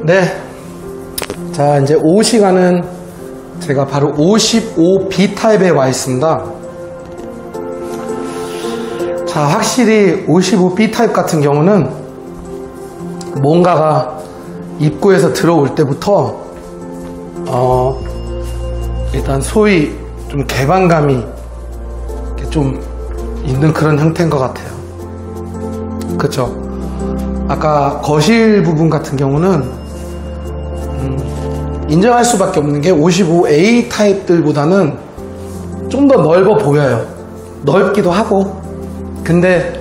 네. 자, 이제 오후 시간은 제가 바로 55B 타입에 와 있습니다. 자, 확실히 55B 타입 같은 경우는 뭔가가 입구에서 들어올 때부터 일단 소위 좀 개방감이 좀 있는 그런 형태인 것 같아요. 그쵸? 아까 거실 부분 같은 경우는 인정할 수밖에 없는 게 55A 타입들보다는 좀 더 넓어 보여요. 넓기도 하고. 근데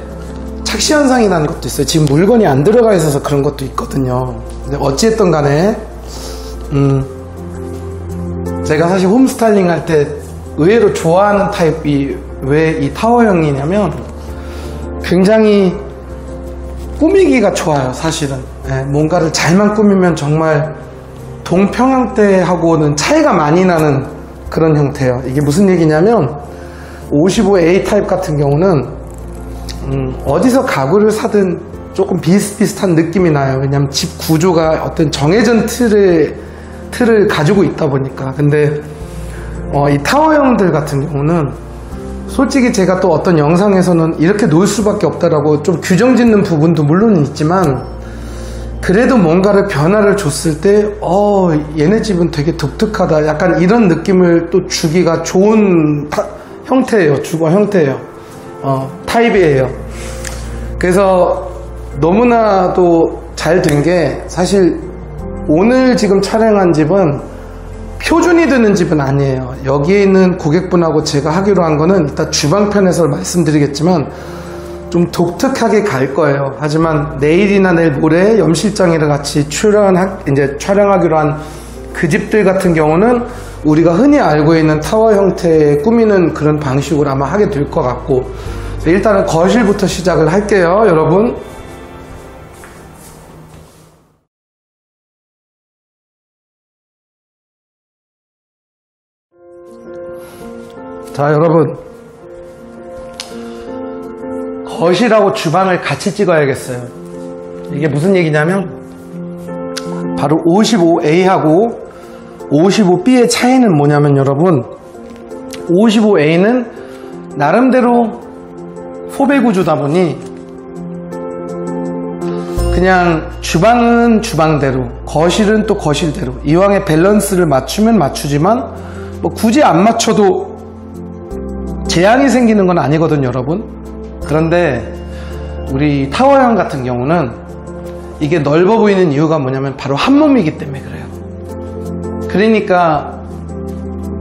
착시 현상이 나는 것도 있어요. 지금 물건이 안 들어가 있어서 그런 것도 있거든요. 근데 어찌됐든 간에 제가 사실 홈 스타일링 할 때 의외로 좋아하는 타입이 왜 이 타워형이냐면 굉장히 꾸미기가 좋아요. 사실은 뭔가를 잘만 꾸미면 정말 동평형대하고는 차이가 많이 나는 그런 형태예요. 이게 무슨 얘기냐면 55A 타입 같은 경우는 어디서 가구를 사든 조금 비슷비슷한 느낌이 나요. 왜냐면 집 구조가 어떤 정해진 틀을 가지고 있다 보니까. 근데 이 타워형들 같은 경우는 솔직히 제가 또 어떤 영상에서는 이렇게 놓을 수밖에 없다라고 좀 규정 짓는 부분도 물론 있지만, 그래도 뭔가를 변화를 줬을 때 얘네 집은 되게 독특하다, 약간 이런 느낌을 또 주기가 좋은 형태예요. 주거 형태예요. 타입이에요. 그래서 너무나도 잘 된 게, 사실 오늘 지금 촬영한 집은 표준이 드는 집은 아니에요. 여기에 있는 고객분하고 제가 하기로 한 거는 이따 주방편에서 말씀드리겠지만 좀 독특하게 갈 거예요. 하지만 내일이나 내일 모레 염실장이랑 같이 이제 촬영하기로 한 그 집들 같은 경우는 우리가 흔히 알고 있는 타워 형태의 꾸미는 그런 방식으로 아마 하게 될 것 같고, 일단은 거실부터 시작을 할게요, 여러분. 자, 여러분, 거실하고 주방을 같이 찍어야겠어요. 이게 무슨 얘기냐면 바로 55A하고 55B의 차이는 뭐냐면, 여러분, 55A는 나름대로 포배 구조다 보니 그냥 주방은 주방대로, 거실은 또 거실대로 이왕에 밸런스를 맞추면 맞추지만 뭐 굳이 안 맞춰도 재앙이 생기는 건 아니거든요, 여러분. 그런데 우리 타워형 같은 경우는 이게 넓어 보이는 이유가 뭐냐면 바로 한 몸이기 때문에 그래요. 그러니까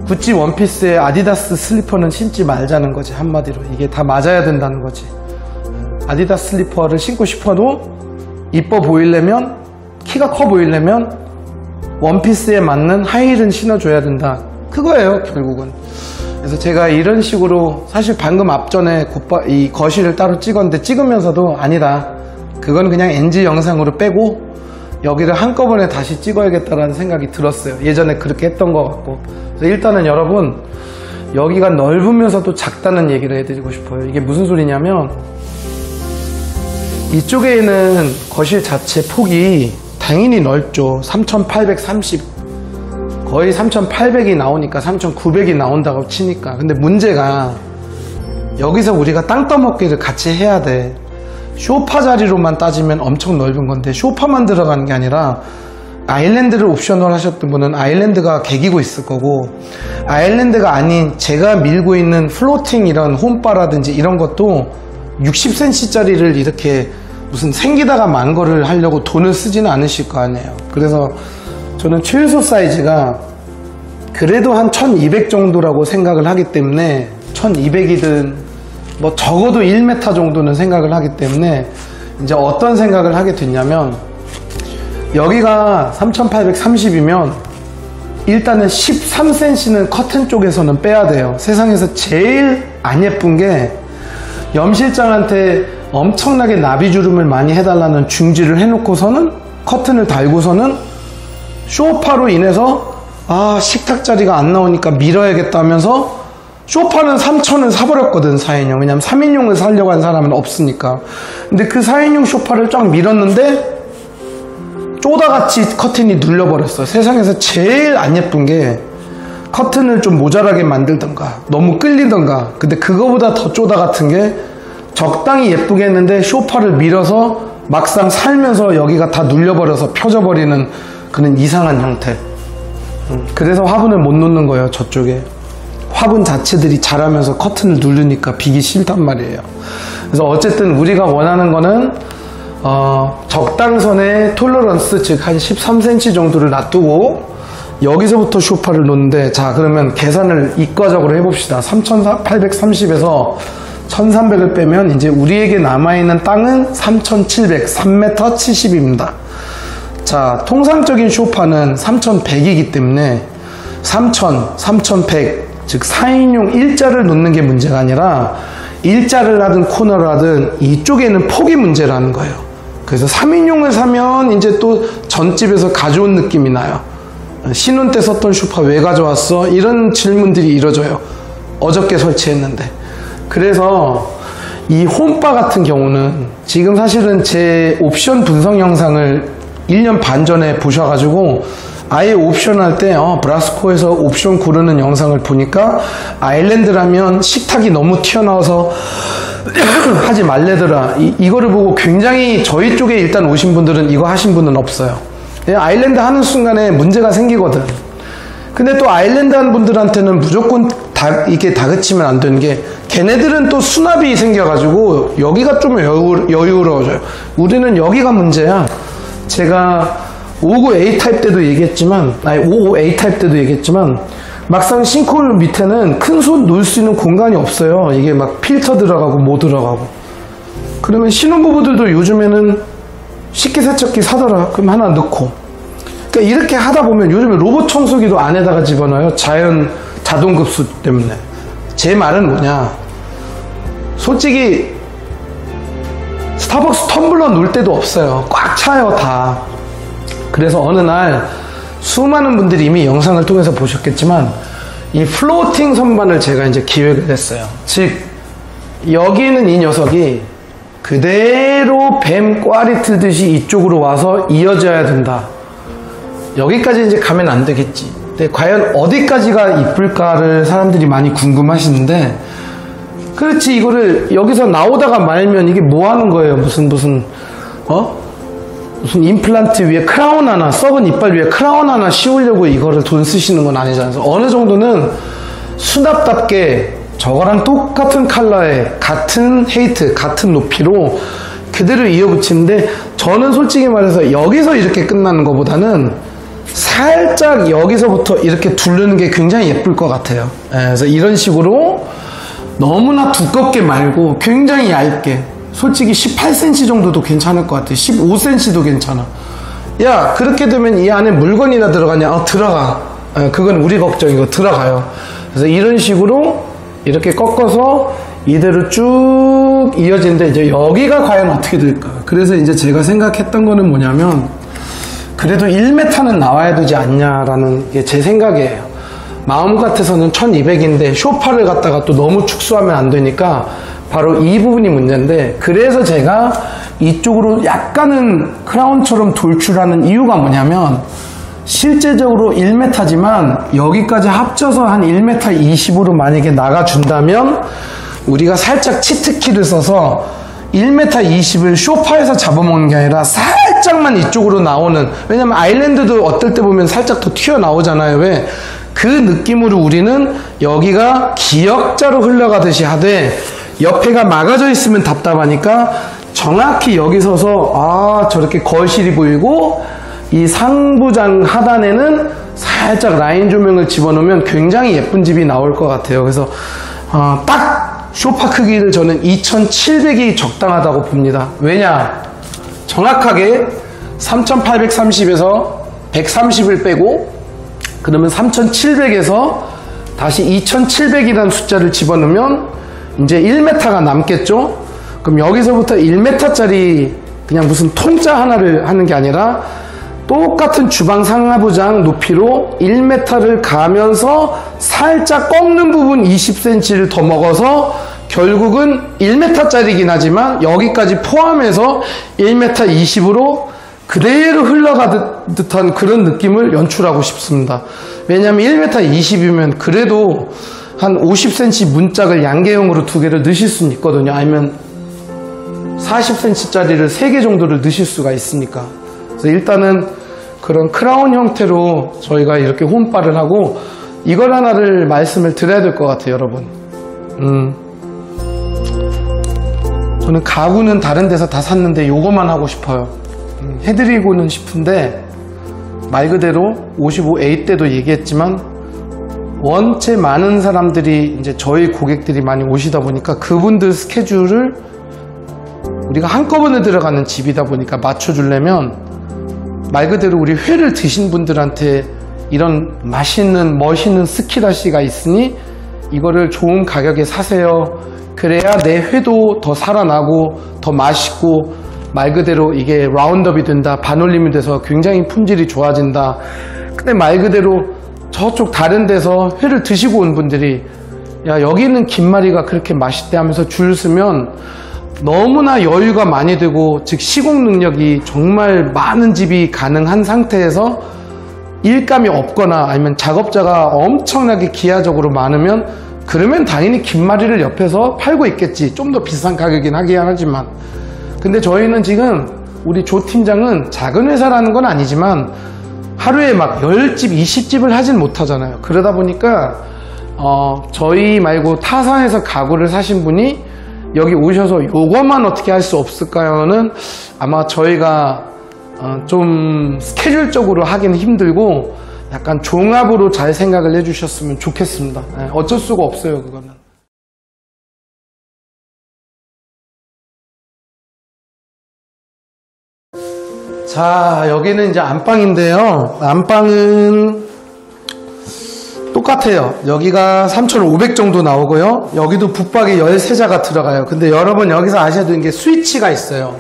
구찌 원피스에 아디다스 슬리퍼는 신지 말자는 거지, 한마디로. 이게 다 맞아야 된다는 거지. 아디다스 슬리퍼를 신고 싶어도 이뻐 보이려면, 키가 커 보이려면 원피스에 맞는 하이힐은 신어줘야 된다, 그거예요, 결국은. 그래서 제가 이런 식으로, 사실 방금 앞전에 이 거실을 따로 찍었는데, 찍으면서도 아니다, 그건 그냥 NG 영상으로 빼고 여기를 한꺼번에 다시 찍어야겠다라는 생각이 들었어요. 예전에 그렇게 했던 것 같고. 그래서 일단은 여러분, 여기가 넓으면서도 작다는 얘기를 해드리고 싶어요. 이게 무슨 소리냐면, 이쪽에 있는 거실 자체 폭이 당연히 넓죠. 3830, 거의 3800이 나오니까 3900이 나온다고 치니까. 근데 문제가 여기서 우리가 땅 떠먹기를 같이 해야 돼. 소파 자리로만 따지면 엄청 넓은 건데, 소파만 들어가는 게 아니라 아일랜드를 옵션을 하셨던 분은 아일랜드가 개기고 있을 거고, 아일랜드가 아닌 제가 밀고 있는 플로팅 이런 홈바라든지 이런 것도 60cm 짜리를 이렇게 무슨 생기다가 만 거를 하려고 돈을 쓰지는 않으실 거 아니에요. 그래서 저는 최소 사이즈가 그래도 한 1200 정도라고 생각을 하기 때문에, 1200이든 뭐 적어도 1m 정도는 생각을 하기 때문에, 이제 어떤 생각을 하게 됐냐면, 여기가 3830이면 일단은 13cm는 커튼 쪽에서는 빼야 돼요. 세상에서 제일 안 예쁜 게, 염실장한테 엄청나게 나비주름을 많이 해달라는 중지를 해놓고서는, 커튼을 달고서는 소파로 인해서 식탁 자리가 안 나오니까 밀어야겠다 하면서 소파는 3,000원 사버렸거든, 4인용. 왜냐면 3인용을 사려고 한 사람은 없으니까. 근데 그 4인용 소파를 쫙 밀었는데 쪼다같이 커튼이 눌려버렸어요. 세상에서 제일 안 예쁜 게 커튼을 좀 모자라게 만들던가 너무 끌리던가, 근데 그거보다 더 쪼다 같은 게 적당히 예쁘게 했는데 소파를 밀어서 막상 살면서 여기가 다 눌려버려서 펴져버리는 그런 이상한 형태. 그래서 화분을 못 놓는 거예요. 저쪽에 화분 자체들이 자라면서 커튼을 누르니까 비기 싫단 말이에요. 그래서 어쨌든 우리가 원하는 거는 적당선의 톨러런스, 즉 한 13cm 정도를 놔두고 여기서부터 소파를 놓는데, 자 그러면 계산을 이과적으로 해봅시다. 3830에서 1300을 빼면 이제 우리에게 남아있는 땅은 3700, 3m 70입니다. 자, 통상적인 소파는 3100이기 때문에 3000, 3100, 즉 4인용 일자를 놓는 게 문제가 아니라 일자를 하든 코너를 하든 이쪽에는 폭이 문제라는 거예요. 그래서 3인용을 사면 이제 또 전집에서 가져온 느낌이 나요. 신혼 때 썼던 소파 왜 가져왔어? 이런 질문들이 이뤄져요. 어저께 설치했는데. 그래서 이 홈바 같은 경우는 지금 사실은 제 옵션 분석 영상을 1년 반 전에 보셔가지고 아예 옵션 할 때 브라스코에서 옵션 고르는 영상을 보니까 아일랜드라면 식탁이 너무 튀어나와서 하지 말래더라. 이거를 보고 굉장히 저희 쪽에 일단 오신 분들은 이거 하신 분은 없어요. 아일랜드 하는 순간에 문제가 생기거든. 근데 또 아일랜드 하는 분들한테는 무조건 이게 다그치면 안 되는 게, 걔네들은 또 수납이 생겨가지고 여기가 좀 여유로워져요. 우리는 여기가 문제야. 제가 59A 타입 때도 얘기했지만, 55A 타입 때도 얘기했지만, 막상 싱크홀 밑에는 큰 손 놓을 수 있는 공간이 없어요. 이게 막 필터 들어가고 뭐 들어가고. 그러면 신혼부부들도 요즘에는 식기세척기 사더라. 그럼 하나 넣고. 그러니까 이렇게 하다 보면 요즘에 로봇 청소기도 안에다가 집어넣어요. 자동급수 때문에. 제 말은 뭐냐, 솔직히 스타벅스 텀블러 놓을 데도 없어요. 꽉 차요 다. 그래서 어느 날 수많은 분들이 이미 영상을 통해서 보셨겠지만 이 플로팅 선반을 제가 이제 기획을 했어요. 즉 여기는 이 녀석이 그대로 뱀 꽈리 틀듯이 이쪽으로 와서 이어져야 된다. 여기까지 이제 가면 안 되겠지. 근데 과연 어디까지가 이쁠까를 사람들이 많이 궁금하시는데, 그렇지, 이거를 여기서 나오다가 말면 이게 뭐 하는 거예요? 무슨 임플란트 위에 크라운 하나, 썩은 이빨 위에 크라운 하나 씌우려고 이거를 돈 쓰시는 건 아니잖아요. 어느 정도는 수납답게 저거랑 똑같은 컬러에 같은 헤이트, 같은 높이로 그대로 이어붙이는데, 저는 솔직히 말해서 여기서 이렇게 끝나는 것보다는 살짝 여기서부터 이렇게 두르는 게 굉장히 예쁠 것 같아요. 그래서 이런 식으로 너무나 두껍게 말고 굉장히 얇게, 솔직히 18cm 정도도 괜찮을 것 같아요. 15cm도 괜찮아. 야, 그렇게 되면 이 안에 물건이나 들어가냐? 들어가. 그건 우리 걱정이고 들어가요. 그래서 이런 식으로 이렇게 꺾어서 이대로 쭉 이어지는데, 이제 여기가 과연 어떻게 될까? 그래서 이제 제가 생각했던 거는 뭐냐면, 그래도 1m는 나와야 되지 않냐라는 게 제 생각이에요. 마음 같아서는 1200인데 소파를 갖다가 또 너무 축소하면 안 되니까 바로 이 부분이 문제인데, 그래서 제가 이쪽으로 약간은 크라운처럼 돌출하는 이유가 뭐냐면, 실제적으로 1m지만 여기까지 합쳐서 한 1m 20으로 만약에 나가준다면 우리가 살짝 치트키를 써서 1m 20을 소파에서 잡아먹는 게 아니라 살짝만 이쪽으로 나오는, 왜냐면 아일랜드도 어떨 때 보면 살짝 더 튀어나오잖아요. 왜? 그 느낌으로 우리는 여기가 기역자로 흘러가듯이 하되, 옆에가 막아져 있으면 답답하니까 정확히 여기 서서 저렇게 거실이 보이고, 이 상부장 하단에는 살짝 라인 조명을 집어넣으면 굉장히 예쁜 집이 나올 것 같아요. 그래서 딱 소파 크기를 저는 2700이 적당하다고 봅니다. 왜냐? 정확하게 3830에서 130을 빼고, 그러면 3700에서 다시 2700이라는 숫자를 집어넣으면 이제 1m가 남겠죠? 그럼 여기서부터 1m짜리 그냥 무슨 통짜 하나를 하는 게 아니라 똑같은 주방 상하부장 높이로 1m를 가면서 살짝 꺾는 부분 20cm를 더 먹어서 결국은 1m짜리긴 하지만 여기까지 포함해서 1m 20으로 그대로 흘러가듯한 그런 느낌을 연출하고 싶습니다. 왜냐하면 1m 20이면 그래도 한 50cm 문짝을 양계형으로 2개를 넣으실 수는 있거든요. 아니면 40cm 짜리를 3개 정도를 넣으실 수가 있으니까. 그래서 일단은 그런 크라운 형태로 저희가 이렇게 홈바를 하고, 이걸 하나를 말씀을 드려야 될 것 같아요, 여러분. 저는 가구는 다른 데서 다 샀는데 요거만 하고 싶어요. 해드리고는 싶은데, 말 그대로 55A 때도 얘기했지만 원체 많은 사람들이 이제 저희 고객들이 많이 오시다 보니까 그분들 스케줄을 우리가 한꺼번에 들어가는 집이다 보니까 맞춰주려면 말 그대로 우리 회를 드신 분들한테 이런 맛있는 멋있는 스키다시가 있으니 이거를 좋은 가격에 사세요. 그래야 내 회도 더 살아나고 더 맛있고 말 그대로 이게 라운드업이 된다, 반올림이 돼서 굉장히 품질이 좋아진다. 근데 말 그대로 저쪽 다른 데서 회를 드시고 온 분들이 야 여기는 김말이가 그렇게 맛있대 하면서 줄 서면 너무나 여유가 많이 되고, 즉 시공 능력이 정말 많은 집이 가능한 상태에서 일감이 없거나 아니면 작업자가 엄청나게 기하적으로 많으면 그러면 당연히 김말이를 옆에서 팔고 있겠지. 좀 더 비싼 가격이긴 하긴 하지만. 근데 저희는 지금 우리 조 팀장은 작은 회사라는 건 아니지만 하루에 막 10집, 20집을 하진 못하잖아요. 그러다 보니까 저희 말고 타사에서 가구를 사신 분이 여기 오셔서 요것만 어떻게 할 수 없을까요는 아마 저희가 좀 스케줄적으로 하기는 힘들고 약간 종합으로 잘 생각을 해주셨으면 좋겠습니다. 어쩔 수가 없어요, 그거는. 자, 여기는 이제 안방인데요. 안방은 똑같아요. 여기가 3,500 정도 나오고요. 여기도 붙박이 13자가 들어가요. 근데 여러분 여기서 아셔야 되는 게 스위치가 있어요.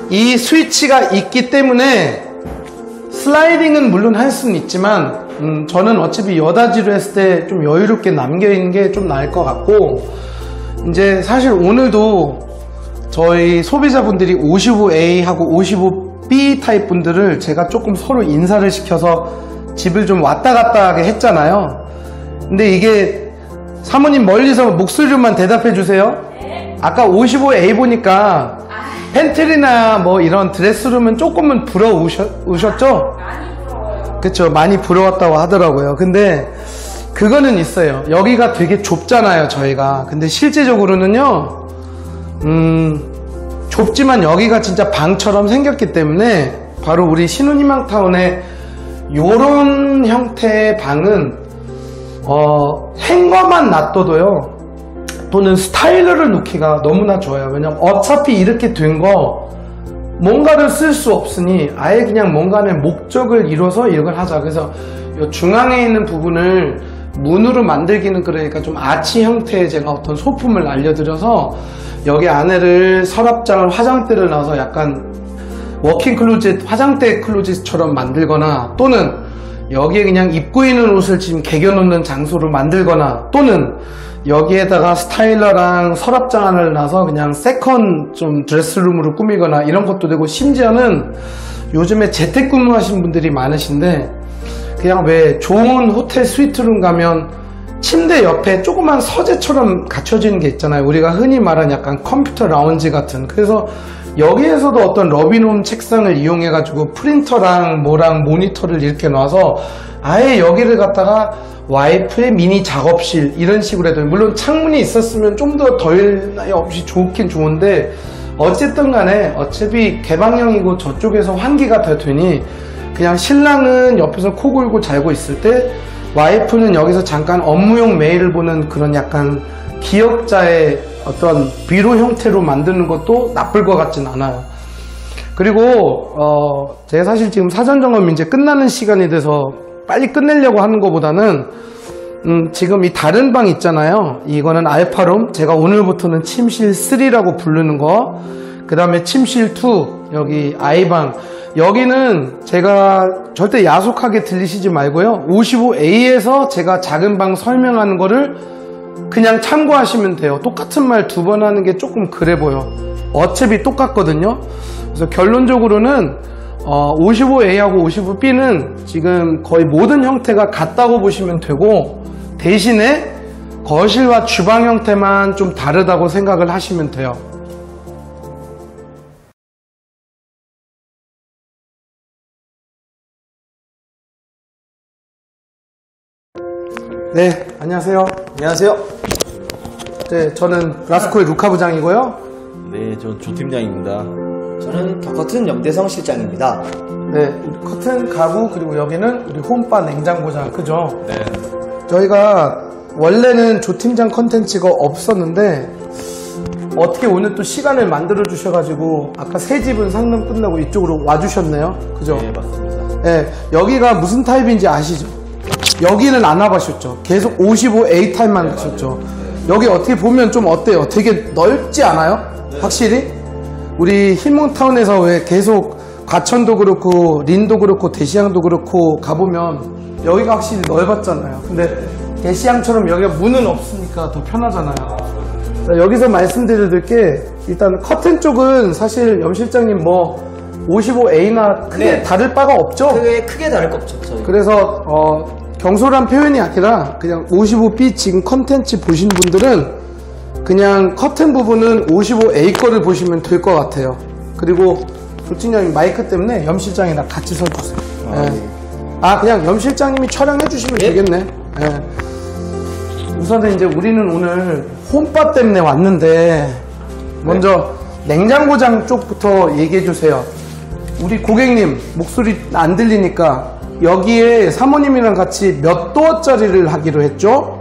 이 스위치가 있기 때문에 슬라이딩은 물론 할 수는 있지만 저는 어차피 여다지로 했을 때 좀 여유롭게 남겨있는 게 좀 나을 것 같고, 이제 사실 오늘도 저희 소비자분들이 55A하고 55B 타입 분들을 제가 조금 서로 인사를 시켜서 집을 좀 왔다 갔다 하게 했잖아요. 근데 이게 사모님 멀리서 목소리로만 대답해 주세요. 아까 55A 보니까 팬트리나 뭐 이런 드레스룸은 조금은 부러우셨죠? 많이 부러워요. 그쵸, 많이 부러웠다고 하더라고요. 근데 그거는 있어요. 여기가 되게 좁잖아요, 저희가. 근데 실제적으로는요, 좁지만 여기가 진짜 방처럼 생겼기 때문에 바로 우리 신혼희망타운에 요런 형태의 방은 행거만 놔둬도요, 또는 스타일러를 놓기가 너무나 좋아요. 왜냐면 어차피 이렇게 된 거 뭔가를 쓸 수 없으니 아예 그냥 뭔가의 목적을 이뤄서 이걸 하자. 그래서 이 중앙에 있는 부분을 문으로 만들기는 그러니까 좀 아치 형태의 제가 어떤 소품을 알려드려서 여기 안에를 서랍장을 화장대를 놔서 약간 워킹 클로젯, 화장대 클로젯처럼 만들거나, 또는 여기에 그냥 입고 있는 옷을 지금 개겨 놓는 장소로 만들거나, 또는 여기에다가 스타일러랑 서랍장 하나를 놔서 그냥 세컨 좀 드레스룸으로 꾸미거나 이런 것도 되고, 심지어는 요즘에 재택근무 하신 분들이 많으신데 그냥 왜 좋은 호텔 스위트룸 가면 침대 옆에 조그만 서재처럼 갖춰지는 게 있잖아요. 우리가 흔히 말하는 약간 컴퓨터 라운지 같은. 그래서 여기에서도 어떤 러비놈 책상을 이용해 가지고 프린터랑 뭐랑 모니터를 이렇게 놔서 아예 여기를 갖다가 와이프의 미니 작업실 이런 식으로 해도, 물론 창문이 있었으면 좀 더 덜 나이 없이 좋긴 좋은데 어쨌든 간에 어차피 개방형이고 저쪽에서 환기가 다 되니 그냥 신랑은 옆에서 코 골고 자고 있을 때 와이프는 여기서 잠깐 업무용 메일을 보는 그런 약간 기역자의 어떤 비로 형태로 만드는 것도 나쁠 것 같진 않아요. 그리고 제가 사실 지금 사전점검이 이제 끝나는 시간이 돼서 빨리 끝내려고 하는 것보다는 지금 이 다른 방 있잖아요. 이거는 알파룸, 제가 오늘부터는 침실 3라고 부르는 거, 그 다음에 침실 2, 여기 아이방, 여기는 제가 절대 야속하게 들리시지 말고요, 55A에서 제가 작은 방 설명하는 거를 그냥 참고하시면 돼요. 똑같은 말 2번 하는 게 조금 그래 보여. 어차피 똑같거든요. 그래서 결론적으로는 55A하고 55B는 지금 거의 모든 형태가 같다고 보시면 되고, 대신에 거실과 주방 형태만 좀 다르다고 생각을 하시면 돼요. 네, 안녕하세요. 안녕하세요. 네, 저는 라스코의 루카 부장이고요. 네, 전 조팀장입니다. 저는 더커튼 염대성 실장입니다. 네, 커튼 가구, 그리고 여기는 우리 홈바 냉장고장, 그죠? 네. 저희가 원래는 조팀장 컨텐츠가 없었는데 어떻게 오늘 또 시간을 만들어 주셔가지고 아까 새 집은 상담 끝나고 이쪽으로 와주셨네요. 그죠? 네, 맞습니다. 네, 여기가 무슨 타입인지 아시죠? 여기는 안 와보셨죠? 계속 55A 타입만 가셨죠? 여기 어떻게 보면 좀 어때요? 되게 넓지 않아요? 확실히? 우리 흰몽타운에서 왜 계속 과천도 그렇고 린도 그렇고 대시양도 그렇고 가보면 여기가 확실히 넓었잖아요. 근데 대시양처럼 여기가 문은 없으니까 더 편하잖아요. 자, 여기서 말씀드릴 게 일단 커튼 쪽은 사실 염 실장님 뭐 55A나 크게 네. 다를 바가 없죠? 크게 다를 거 없죠, 저희. 그래서 경솔한 표현이 아니라 그냥 55B 지금 컨텐츠 보신 분들은 그냥 커튼 부분은 55A 거를 보시면 될 것 같아요. 그리고 조팀장님 마이크 때문에 염 실장이랑 같이 서주세요. 그냥 염 실장님이 촬영해 주시면 되겠네. 우선은 이제 우리는 오늘 홈바 때문에 왔는데 먼저 냉장고장 쪽부터 얘기해 주세요. 우리 고객님 목소리 안 들리니까 여기에 사모님이랑 같이 몇 도어짜리를 하기로 했죠?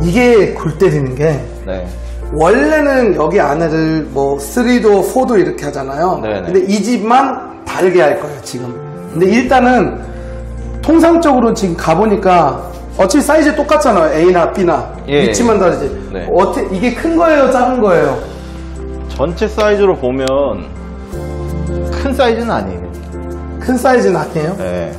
이게 골 때리는 게 네. 원래는 여기 안에를 뭐 3도, 4도 이렇게 하잖아요. 네네. 근데 이 집만 다르게 할 거예요, 지금. 근데 일단은 통상적으로 지금 가보니까 어차피 사이즈 똑같잖아요. A나 B나. 예. 위치만 다르지. 네. 어떻게 이게 큰 거예요, 작은 거예요? 전체 사이즈로 보면 큰 사이즈는 아니에요. 큰 사이즈는 아니에요? 네.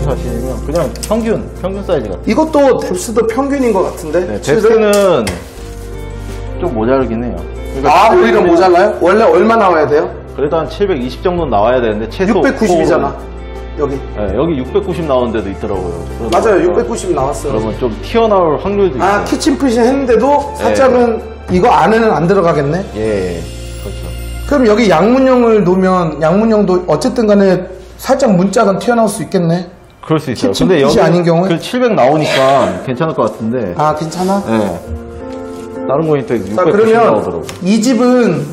사실은 그냥 평균 사이즈 같아요. 이것도 뎁스도 평균인 것 같은데? 네, 뎁스는 좀 모자르긴 해요. 아, 오히려 모자라요? 원래 얼마 나와야 돼요? 그래도 한 720 정도 나와야 되는데 최소 690이잖아. 여기. 네, 여기 690 나오는 데도 있더라고요. 맞아요. 690 나왔어요. 그러면 좀 튀어나올 확률도 있어요. 아, 키친 푸신 했는데도 살짝은 이거 안에는 안 들어가겠네? 예, 그렇죠. 그럼 여기 양문형을 놓으면 양문형도 어쨌든 간에 살짝 문짝은 튀어나올 수 있겠네? 그럴 수 있어요. 키친 근데 핏이 여기 아닌 경우에? 그 700 나오니까 괜찮을 것 같은데. 아, 괜찮아? 네. 다른 거니까 690 자, 그러면 나오더라고. 이 집은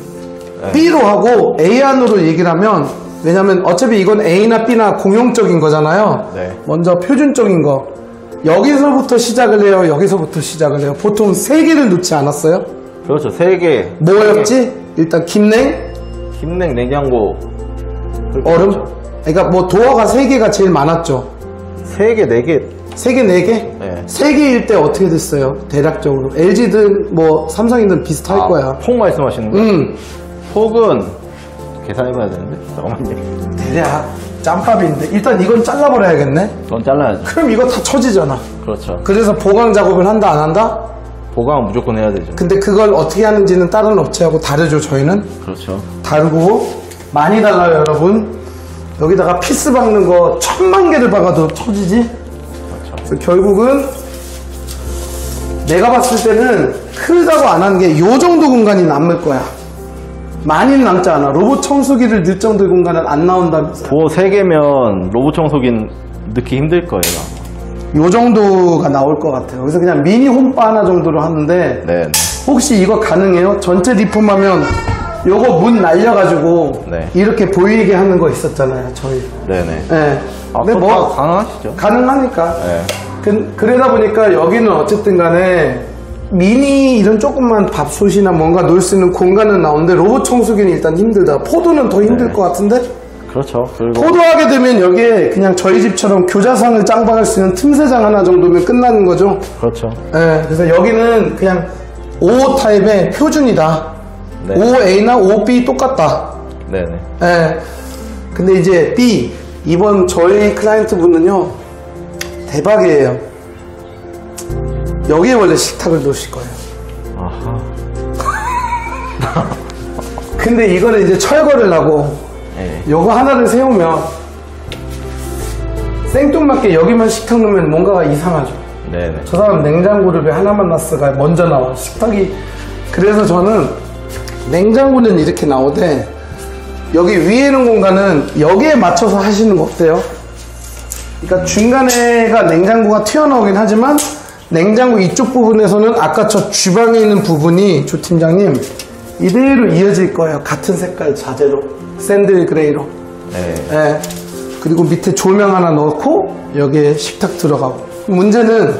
네. B로 하고 A 안으로 얘기를 하면, 왜냐면 어차피 이건 A나 B나 공용적인 거잖아요. 네. 먼저 표준적인 거. 여기서부터 시작을 해요? 여기서부터 시작을 해요? 보통 3개를 놓지 않았어요? 그렇죠. 3개. 뭐였지? 일단 김냉, 김냉, 냉장고. 얼음. 그러니까 뭐 도어가 3개가 제일 많았죠. 3개, 4개. 3개, 4개? 네. 3개일 때 어떻게 됐어요? 대략적으로. LG든 뭐 삼성이든 비슷할 거야. 폭 말씀하시는 거예요? 폭은 계산해봐야 되는데. 잠깐만요. 대략 짬밥인데 일단 이건 잘라버려야겠네? 그건 잘라야죠. 그럼 이거 다 처지잖아. 그렇죠. 그래서 보강 작업을 한다 안 한다? 보강은 무조건 해야 되죠. 근데 그걸 어떻게 하는지는 다른 업체하고 다르죠. 저희는 그렇죠. 다르고 많이 달라요 여러분. 여기다가 피스 박는 거 1000만 개를 박아도 터지지? 그렇죠. 그래서 결국은 내가 봤을 때는 크다고 안 한 게 요 정도 공간이 남을 거야. 많이는 남지 않아. 로봇 청소기를 넣을 정도의 공간은 안 나온다면서요. 도어 3개면 로봇 청소기는 넣기 힘들 거예요. 요 정도가 나올 것 같아요. 그래서 그냥 미니 홈바 하나 정도로 하는데 네. 혹시 이거 가능해요? 전체 리폼하면 요거 문 날려가지고 네. 이렇게 보이게 하는 거 있었잖아요. 저희. 네네. 네. 아, 근데 그거 뭐 다 가능하시죠? 가능하니까. 네. 그러다 보니까 여기는 어쨌든 간에 미니 이런 조그만 밥솥이나 뭔가 놓을 수 있는 공간은 나오는데 로봇 청소기는 일단 힘들다. 포도는 더 힘들 네. 것 같은데? 그렇죠. 그리고 포도하게 되면 여기에 그냥 저희 집처럼 교자상을 짱박을 수 있는 틈새장 하나 정도면 끝나는 거죠. 그렇죠. 네, 그래서 여기는 그냥 5 타입의 표준이다. 네. 5A나 5B 똑같다. 네네. 네. 근데 이제 B, 이번 저희 클라이언트 분은요, 대박이에요. 여기에 원래 식탁을 놓으실 거예요. 아하. 근데 이거를 이제 철거를 하고 네. 요거 하나를 세우면 생뚱맞게 여기만 식탁 넣으면 뭔가가 이상하죠. 네네. 저 사람 냉장고를 왜 하나만 놨을까 먼저 나와 식탁이. 그래서 저는 냉장고는 이렇게 나오되 여기 위에 있는 공간은 여기에 맞춰서 하시는 거 어때요? 그러니까 중간에가 냉장고가 튀어나오긴 하지만 냉장고 이쪽 부분에서는 아까 저 주방에 있는 부분이 조 팀장님 이대로 이어질 거예요. 같은 색깔 자재로 샌드 그레이로. 네. 예. 그리고 밑에 조명 하나 넣고 여기에 식탁 들어가고. 문제는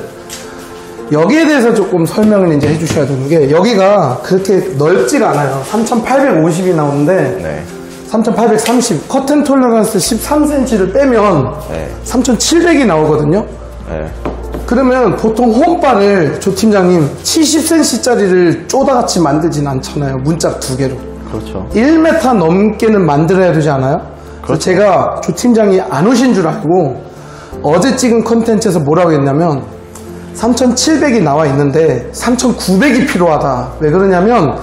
여기에 대해서 조금 설명을 이제 해주셔야 되는 게 여기가 그렇게 넓지가 않아요. 3850이 나오는데 네. 3830 커튼 톨러런스 13cm를 빼면 네. 3700이 나오거든요. 네. 그러면 보통 홈바를 조 팀장님 70cm짜리를 쪼다같이 만들진 않잖아요. 문짝 두 개로. 그렇죠. 1m 넘게는 만들어야 되지 않아요? 그래서 제가 조 팀장이 안 오신 줄 알고 어제 찍은 컨텐츠에서 뭐라고 했냐면 3700이 나와 있는데 3900이 필요하다. 왜 그러냐면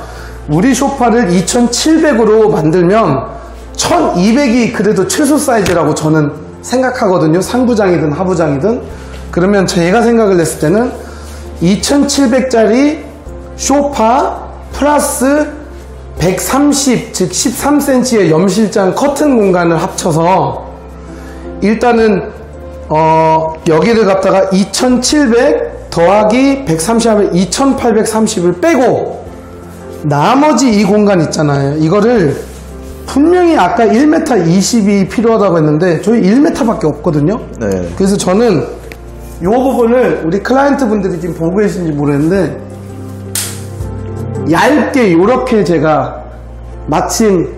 우리 소파를 2700으로 만들면 1200이 그래도 최소 사이즈라고 저는 생각하거든요. 상부장이든 하부장이든. 그러면 제가 생각을 했을 때는 2700짜리 소파 플러스 130, 즉 13cm의 염실장 커튼 공간을 합쳐서 일단은 여기를 갖다가 2700 더하기 130 하면 2830을 빼고 나머지 이 공간 있잖아요. 이거를 분명히 아까 1m 20이 필요하다고 했는데 저희 1m밖에 없거든요. 네. 그래서 저는 이 부분을 우리 클라이언트 분들이 지금 보고 계신지 모르겠는데 얇게 이렇게 제가 마침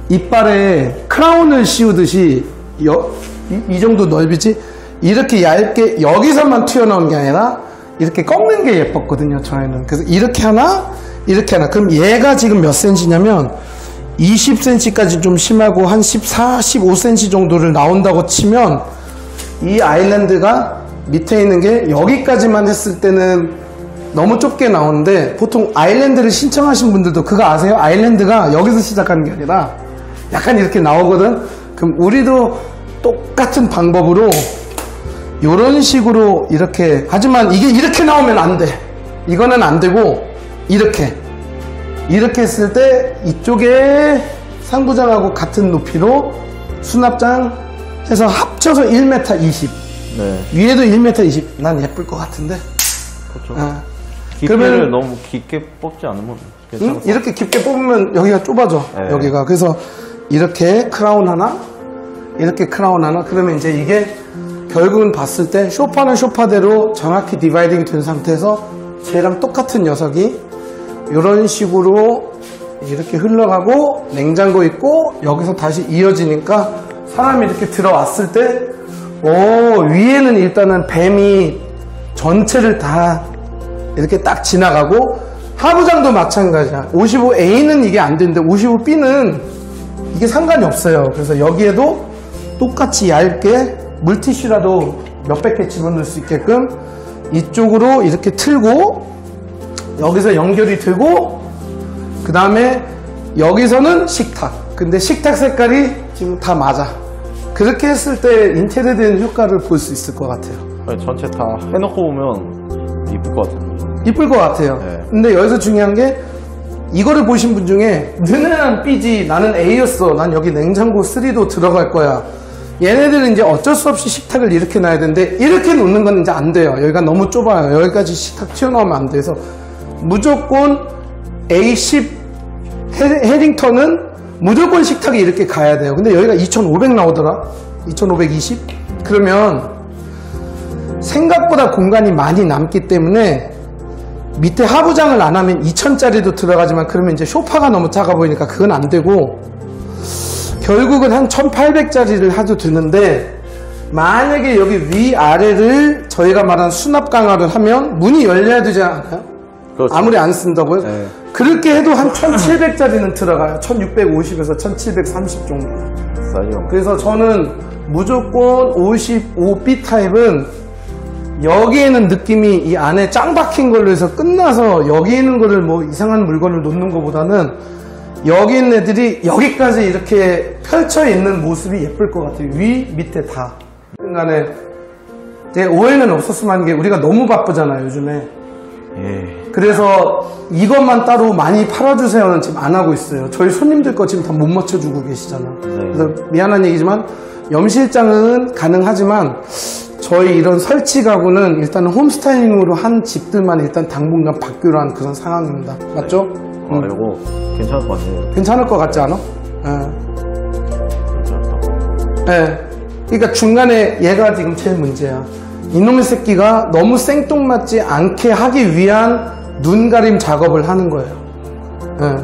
이빨에 크라운을 씌우듯이 이 정도 넓이지 이렇게 얇게 여기서만 튀어나오는 게 아니라 이렇게 꺾는 게 예뻤거든요. 저희는. 그래서 이렇게 하나 이렇게 하나. 그럼 얘가 지금 몇 cm냐면 20cm까지 좀 심하고 한 14, 15cm 정도를 나온다고 치면 이 아일랜드가 밑에 있는 게 여기까지만 했을 때는 너무 좁게 나오는데 보통 아일랜드를 신청하신 분들도 그거 아세요? 아일랜드가 여기서 시작하는 게 아니라 약간 이렇게 나오거든. 그럼 우리도 똑같은 방법으로 이런 식으로 이렇게, 하지만 이게 이렇게 나오면 안 돼. 이거는 안 되고 이렇게 했을 때 이쪽에 상부장하고 같은 높이로 수납장 해서 합쳐서 1m 20. 네. 위에도 1m 20. 난 예쁠 것 같은데. 그렇죠. 아. 깊이를 그러면 너무 깊게 뽑지 않으면 괜찮을 것 이렇게 깊게 뽑으면 여기가 좁아져. 네. 여기가. 그래서 이렇게 크라운 하나, 이렇게 크라운 하나. 그러면 이제 이게 결국은 봤을 때 소파는 소파대로 정확히 디바이딩이 된 상태에서 쟤랑 똑같은 녀석이 이런 식으로 이렇게 흘러가고 냉장고 있고 여기서 다시 이어지니까 사람이 이렇게 들어왔을 때 위에는 일단은 뱀이 전체를 다 이렇게 딱 지나가고 하부장도 마찬가지야. 55A는 이게 안 되는데 55B는 이게 상관이 없어요. 그래서 여기에도 똑같이 얇게 물티슈라도 몇백 개 집어넣을 수 있게끔 이쪽으로 이렇게 틀고 여기서 연결이 되고 그 다음에 여기서는 식탁. 근데 식탁 색깔이 지금 다 맞아. 그렇게 했을 때 인테리어에 대한 효과를 볼 수 있을 것 같아요. 같아요. 전체 다 해놓고 보면 이쁠 것 같아요. 이쁠 것 같아요. 네. 근데 여기서 중요한 게 이거를 보신 분 중에 너네는 B지 나는 A였어. 난 여기 냉장고 3도 들어갈 거야. 얘네들은 이제 어쩔 수 없이 식탁을 이렇게 놔야 되는데 이렇게 놓는 건 이제 안 돼요. 여기가 너무 좁아요. 여기까지 식탁 튀어나오면 안 돼서 무조건 A10 해링턴은 무조건 식탁이 이렇게 가야 돼요. 근데 여기가 2500 나오더라. 2520. 그러면 생각보다 공간이 많이 남기 때문에 밑에 하부장을 안 하면 2000짜리도 들어가지만 그러면 이제 소파가 너무 작아 보이니까 그건 안 되고 결국은 한 1800짜리를 해도 되는데 만약에 여기 위아래를 저희가 말한 수납 강화를 하면 문이 열려야 되지 않아요? 그렇죠. 아무리 안 쓴다고요? 네. 그렇게 해도 한 1700짜리는 들어가요. 1650에서 1730 정도. 사이즈. 그래서 저는 무조건 55B 타입은 여기에는 느낌이 이 안에 짱 박힌 걸로 해서 끝나서 여기 있는 거를 뭐 이상한 물건을 놓는 것보다는 여기 있는 애들이 여기까지 이렇게 펼쳐 있는 모습이 예쁠 것 같아요. 위, 밑에 다. 간에 제 오해는 없었으면 하는 게 우리가 너무 바쁘잖아요, 요즘에. 예. 그래서 이것만 따로 많이 팔아주세요는 지금 안 하고 있어요. 저희 손님들 거 지금 다 못 맞춰주고 계시잖아요. 그래서 미안한 얘기지만 염실장은 가능하지만 저희 이런 설치 가구는 일단 홈스타일링으로 한 집들만 일단 당분간 받기로 한 그런 상황입니다. 맞죠? 이거 괜찮을 것 같네요. 괜찮을 것 같지 않아? 괜찮다. 네. 그러니까 중간에 얘가 지금 제일 문제야. 이놈의 새끼가 너무 생뚱맞지 않게 하기 위한 눈 가림 작업을 하는 거예요. 네.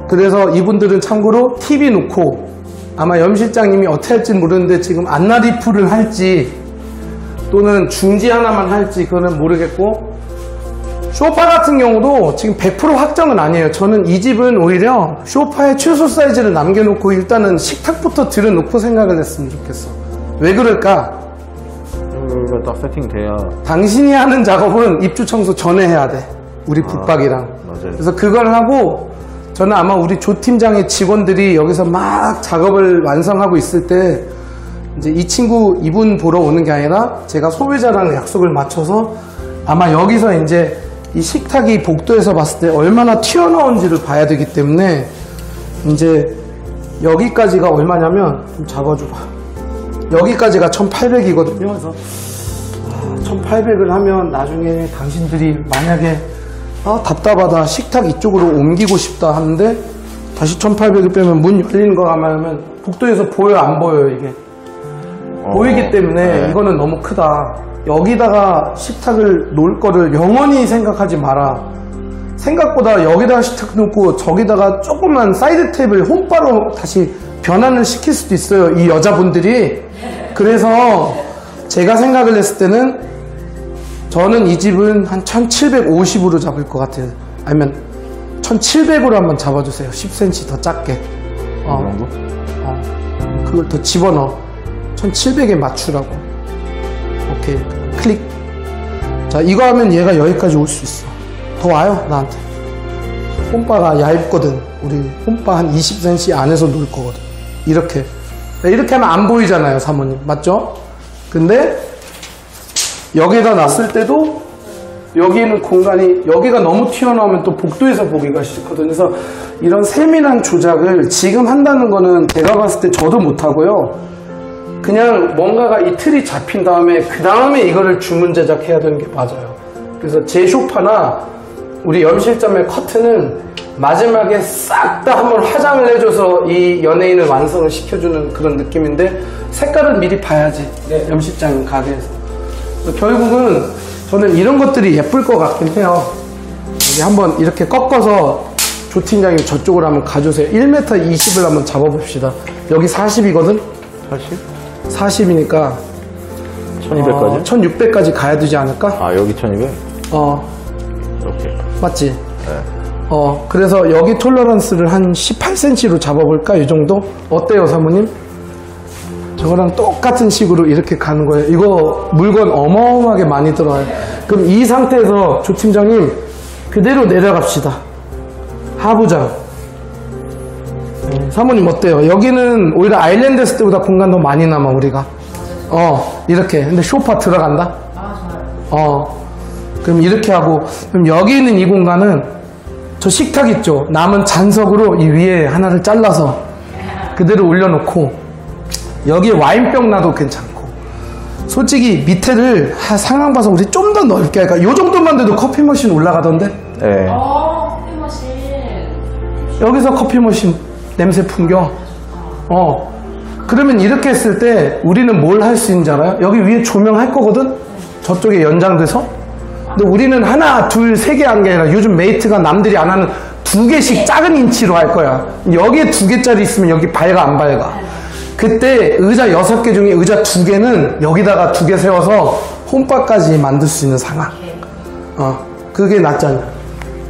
그래서 이분들은 참고로 TV 놓고 아마 염실장님이 어떻게 할지 모르는데 지금 안나리풀을 할지 또는 중지 하나만 할지 그거는 모르겠고 소파 같은 경우도 지금 100% 확정은 아니에요. 저는 이 집은 오히려 소파의 최소 사이즈를 남겨놓고 일단은 식탁부터 들여놓고 생각을 했으면 좋겠어. 왜 그럴까? 여기가 딱 세팅돼야. 당신이 하는 작업은 입주 청소 전에 해야 돼. 우리 붙박이랑. 맞아요. 그래서 그걸 하고 저는 아마 우리 조 팀장의 직원들이 여기서 막 작업을 완성하고 있을 때 이제 이 친구 이분 보러 오는 게 아니라 제가 소비자랑 약속을 맞춰서 아마 여기서 이제 이 식탁이 복도에서 봤을 때 얼마나 튀어나온지를 봐야 되기 때문에 이제 여기까지가 얼마냐면 좀 잡아줘봐. 여기까지가 1800이거든요. 그래서 1800을 하면 나중에 당신들이 만약에 답답하다 식탁 이쪽으로 옮기고 싶다 하는데 다시 1800을 빼면 문 열리는 거 가면 복도에서 보여요 안 보여요 이게 보이기 때문에 네. 이거는 너무 크다. 여기다가 식탁을 놓을 거를 영원히 생각하지 마라. 생각보다 여기다가 식탁 놓고 저기다가 조그만 사이드 테이블 홈바로 다시 변환을 시킬 수도 있어요 이 여자분들이. 그래서 제가 생각을 했을 때는 저는 이 집은 한 1750으로 잡을 것 같아요. 아니면 1700으로 한번 잡아주세요. 10cm 더 작게. 이 정도? 그걸 더 집어넣어. 1700에 맞추라고. 오케이. 클릭. 자, 이거 하면 얘가 여기까지 올 수 있어. 더 와요, 나한테. 홈바가 얇거든. 우리 홈바 한 20cm 안에서 놓을 거거든. 이렇게. 이렇게 하면 안 보이잖아요, 사모님. 맞죠? 근데 여기다 놨을 때도 여기 있는 공간이 여기가 너무 튀어나오면 또 복도에서 보기가 싫거든요. 그래서 이런 세밀한 조작을 지금 한다는 거는 제가 봤을 때 저도 못하고요. 그냥 뭔가가 이 틀이 잡힌 다음에 그 다음에 이거를 주문 제작해야 되는 게 맞아요. 그래서 제 소파나 우리 염실점의 커튼은 마지막에 싹 다 한번 화장을 해줘서 이 연예인을 완성을 시켜주는 그런 느낌인데 색깔은 미리 봐야지. 네, 염실장 가게에서. 결국은 저는 이런 것들이 예쁠 것 같긴 해요. 여기 한번 이렇게 꺾어서 조 팀장님 저쪽으로 한번 가주세요. 1m 20을 한번 잡아봅시다. 여기 40이거든? 40? 40이니까 1200까지? 1600까지 가야 되지 않을까? 아, 여기 1200? 이렇게. 맞지? 네. 그래서 여기 톨러런스를 한 18cm로 잡아볼까? 이 정도? 어때요, 사모님? 저거랑 똑같은 식으로 이렇게 가는 거예요. 이거 물건 어마어마하게 많이 들어와요. 그럼 이 상태에서 조 팀장님 그대로 내려갑시다. 하부장. 사모님 어때요? 여기는 오히려 아일랜드 했을 때보다 공간 더 많이 남아 우리가. 이렇게. 근데 소파 들어간다? 그럼 이렇게 하고 그럼 여기 있는 이 공간은 저 식탁 있죠? 남은 잔석으로 이 위에 하나를 잘라서 그대로 올려놓고 여기에 와인병 놔도 괜찮고 솔직히 밑에를 상황 봐서 우리 좀 더 넓게 할까? 요 정도만 돼도 커피 머신 올라가던데? 네. 커피 머신. 여기서 커피 머신 냄새 풍겨. 그러면 이렇게 했을 때 우리는 뭘 할 수 있는지 알아요? 여기 위에 조명할 거거든? 저쪽에 연장돼서? 근데 우리는 하나, 둘, 세 개 한 게 아니라 요즘 메이트가 남들이 안 하는 2개씩 작은 인치로 할 거야. 여기에 2개짜리 있으면 여기 밝아 안 밝아? 그때 의자 6개 중에 의자 2개는 여기다가 2개 세워서 홈바까지 만들 수 있는 상황. 그게 낫잖아요.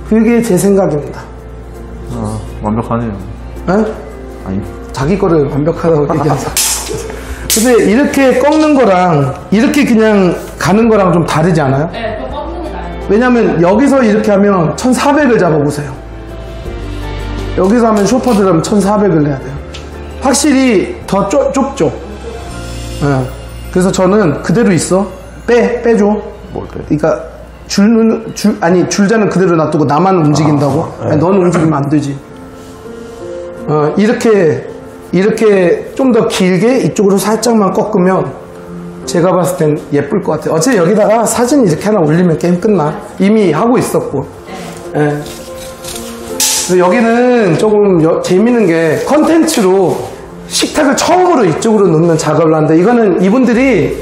그게 제 생각입니다. 완벽하네요. 에? 아니. 자기 거를 완벽하다고 얘기하자. 근데 이렇게 꺾는 거랑 이렇게 그냥 가는 거랑 좀 다르지 않아요? 네, 또 꺾는 게 나요. 왜냐면 여기서 이렇게 하면 1400을 잡아보세요. 여기서 하면 쇼퍼들 하면 1400을 내야 돼요. 확실히 더 좁죠. 예. 그래서 저는 그대로 있어. 빼줘. 뭘 때? 그러니까 줄자는 그대로 놔두고 나만 움직인다고? 아니, 넌 움직이면 안 되지. 이렇게 좀 더 길게 이쪽으로 살짝만 꺾으면 제가 봤을 땐 예쁠 것 같아요. 어차피 여기다가 사진 이렇게 하나 올리면 게임 끝나. 이미 하고 있었고. 예. 그래서 여기는 조금 재밌는 게 컨텐츠로 식탁을 처음으로 이쪽으로 놓는 작업을 하는데, 이거는 이분들이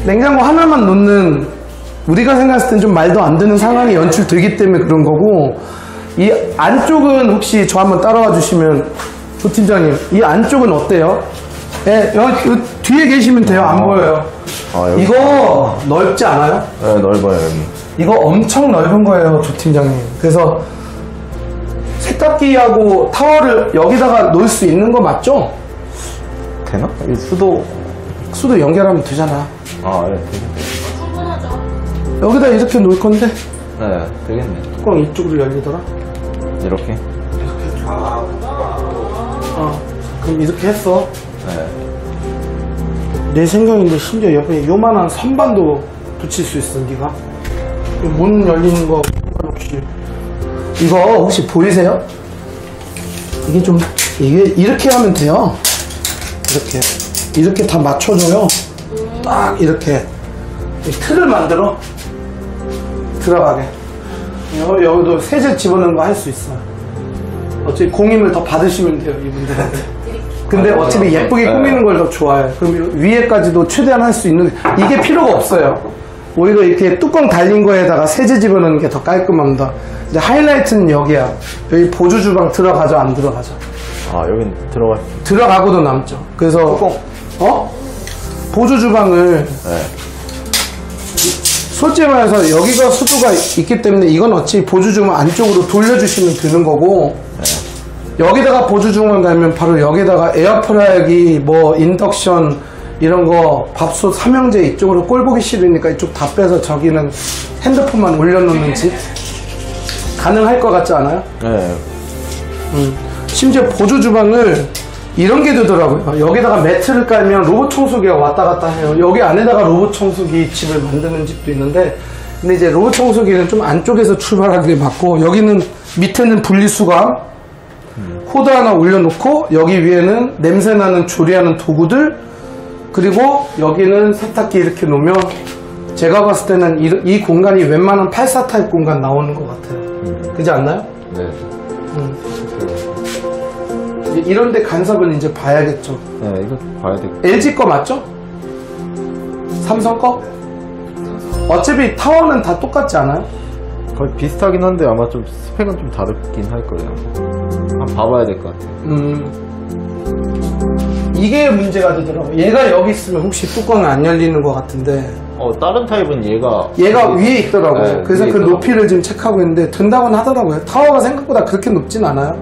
냉장고 하나만 놓는, 우리가 생각했을 땐 좀 말도 안 되는 상황이 연출되기 때문에 그런 거고, 이 안쪽은 혹시 저 한번 따라와 주시면, 조 팀장님, 이 안쪽은 어때요? 예, 여기 뒤에 계시면 돼요. 안 보여요. 여기. 이거 넓지 않아요? 네, 넓어요, 여기. 이거 엄청 넓은 거예요, 조 팀장님. 그래서 세탁기하고 타월을 여기다가 놓을 수 있는 거 맞죠? 되나? 이 수도. 연결하면 되잖아. 예, 되겠네. 충분하죠. 여기다 이렇게 놓을 건데 네, 되겠네. 뚜껑 이쪽으로 열리더라. 이렇게? 그럼 이렇게 했어. 네. 내 생각인데 심지어 옆에 요만한 선반도 붙일 수 있어. 네가 문 열리는 거 혹시 이거 혹시 보이세요? 이게 이렇게 하면 돼요. 이렇게 다 맞춰줘요. 딱 이렇게 이 틀을 만들어 들어가게. 여기도 세제 집어넣는 거 할 수 있어요. 어차피 공임을 더 받으시면 돼요, 이분들한테. 근데 어차피 예쁘게 꾸미는 걸 더 좋아해요. 그럼 위에까지도 최대한 할 수 있는, 이게 필요가 없어요. 오히려 이렇게 뚜껑 달린 거에다가 세제 집어넣는 게 더 깔끔합니다. 이제 하이라이트는 여기야. 여기 보조 주방 들어가죠, 안 들어가죠? 여긴 들어가고도 남죠. 그래서 뚜껑. 보조 주방을 네. 솔직히 말해서 여기가 수도가 있기 때문에 이건 어차피 보조 주방 안쪽으로 돌려주시면 되는 거고, 여기다가 보조 주방 가면 바로 여기다가 에어프라이기, 뭐 인덕션 이런 거, 밥솥 삼형제 이쪽으로 꼴 보기 싫으니까 이쪽 다 빼서 저기는 핸드폰만 올려놓는 집 가능할 것 같지 않아요? 네. 심지어 보조 주방을 이런 게 되더라고요. 여기다가 매트를 깔면 로봇 청소기가 왔다 갔다 해요. 여기 안에다가 로봇 청소기 집을 만드는 집도 있는데, 근데 이제 로봇 청소기는 좀 안쪽에서 출발하게 맞고, 여기는 밑에는 분리수거 호드 하나 올려놓고, 여기 위에는 냄새나는 조리하는 도구들, 그리고 여기는 세탁기 이렇게 놓으면 제가 봤을 때는 이 공간이 웬만한 84 타입 공간 나오는 것 같아요. 그렇지 않나요? 네. 이런데 간섭은 이제 봐야겠죠. 네, 이거 봐야 돼. LG 거 맞죠? 삼성 거? 어차피 타워는 다 똑같지 않아요? 거의 비슷하긴 한데 아마 좀 스펙은 좀 다르긴 할 거예요. 한번 봐봐야 될 것 같아요. 이게 문제가 되더라고요. 얘가 여기 있으면 혹시 뚜껑이 안 열리는 것 같은데, 다른 타입은 얘가 위에 있더라고요. 네, 그래서 위에 그 있더라고요. 높이를 지금 체크하고 있는데 된다고는 하더라고요. 타워가 생각보다 그렇게 높진 않아요.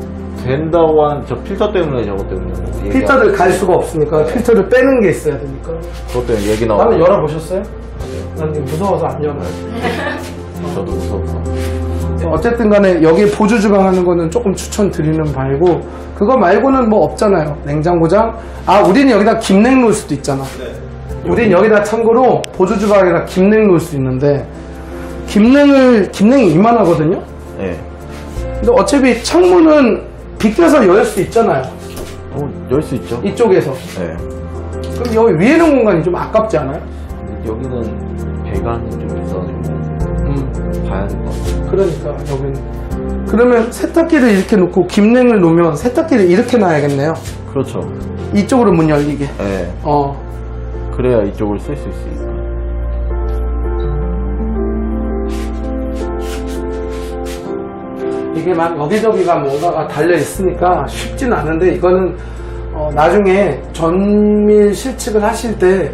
된다고 한 저 필터 때문에 저것 때문에 얘가 필터를 갈 수가 없으니까 필터를 빼는 게 있어야 되니까. 그것 때문에 얘기 나오고. 한번 열어보셨어요? 난 무서워서 안 열어요. 저도 무서워서. 어쨌든 간에 여기 보조 주방 하는 거는 조금 추천드리는 바이고, 그거 말고는 뭐 없잖아요. 냉장고장. 우리는 여기다 김냉 놓을 수도 있잖아. 우린 여기다 참고로 보조 주방에다 김냉 놓을 수 있는데, 김냉이 이만하거든요? 네. 근데 어차피 창문은 비껴서 열 수 있잖아요. 열 수 있죠. 이쪽에서. 네. 그럼 여기 위에 있는 공간이 좀 아깝지 않아요? 여기는 배관이 좀 있어가지고 봐야 될 것 같아요. 그러니까 여기는. 그러면 세탁기를 이렇게 놓고 김냉을 놓으면 세탁기를 이렇게 놔야겠네요. 그렇죠. 이쪽으로 문 열리게. 네. 그래야 이쪽을 쓸 수 있으니까. 이게 막 여기저기가 뭔가가 달려 있으니까 쉽진 않은데, 이거는 나중에 전밀 실측을 하실 때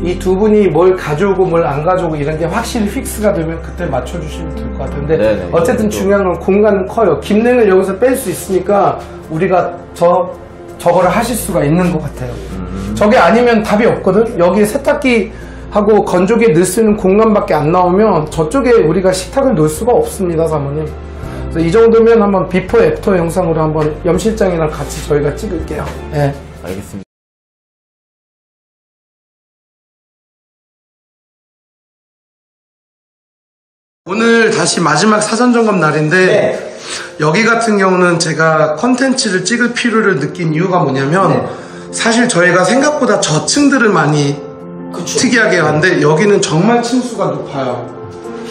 이 두 분이 뭘 가져오고 뭘 안 가져오고 이런 게 확실히 픽스가 되면 그때 맞춰주시면 될 것 같은데, 네네. 어쨌든 중요한 건 공간은 커요. 김냉을 여기서 뺄 수 있으니까 우리가 저거를 하실 수가 있는 것 같아요. 저게 아니면 답이 없거든. 여기 세탁기 하고 건조기에 넣을 수 있는 공간밖에 안 나오면 저쪽에 우리가 식탁을 놓을 수가 없습니다, 사모님. 그래서 이 정도면 한번 비포 애프터 영상으로 한번 염 실장이랑 같이 저희가 찍을게요. 네. 알겠습니다. 오늘 다시 마지막 사전 점검 날인데 여기 같은 경우는 제가 컨텐츠를 찍을 필요를 느낀 이유가 뭐냐면 사실 저희가 생각보다 저층들을 많이 특이하게 하는데 여기는 정말 층수가 높아요.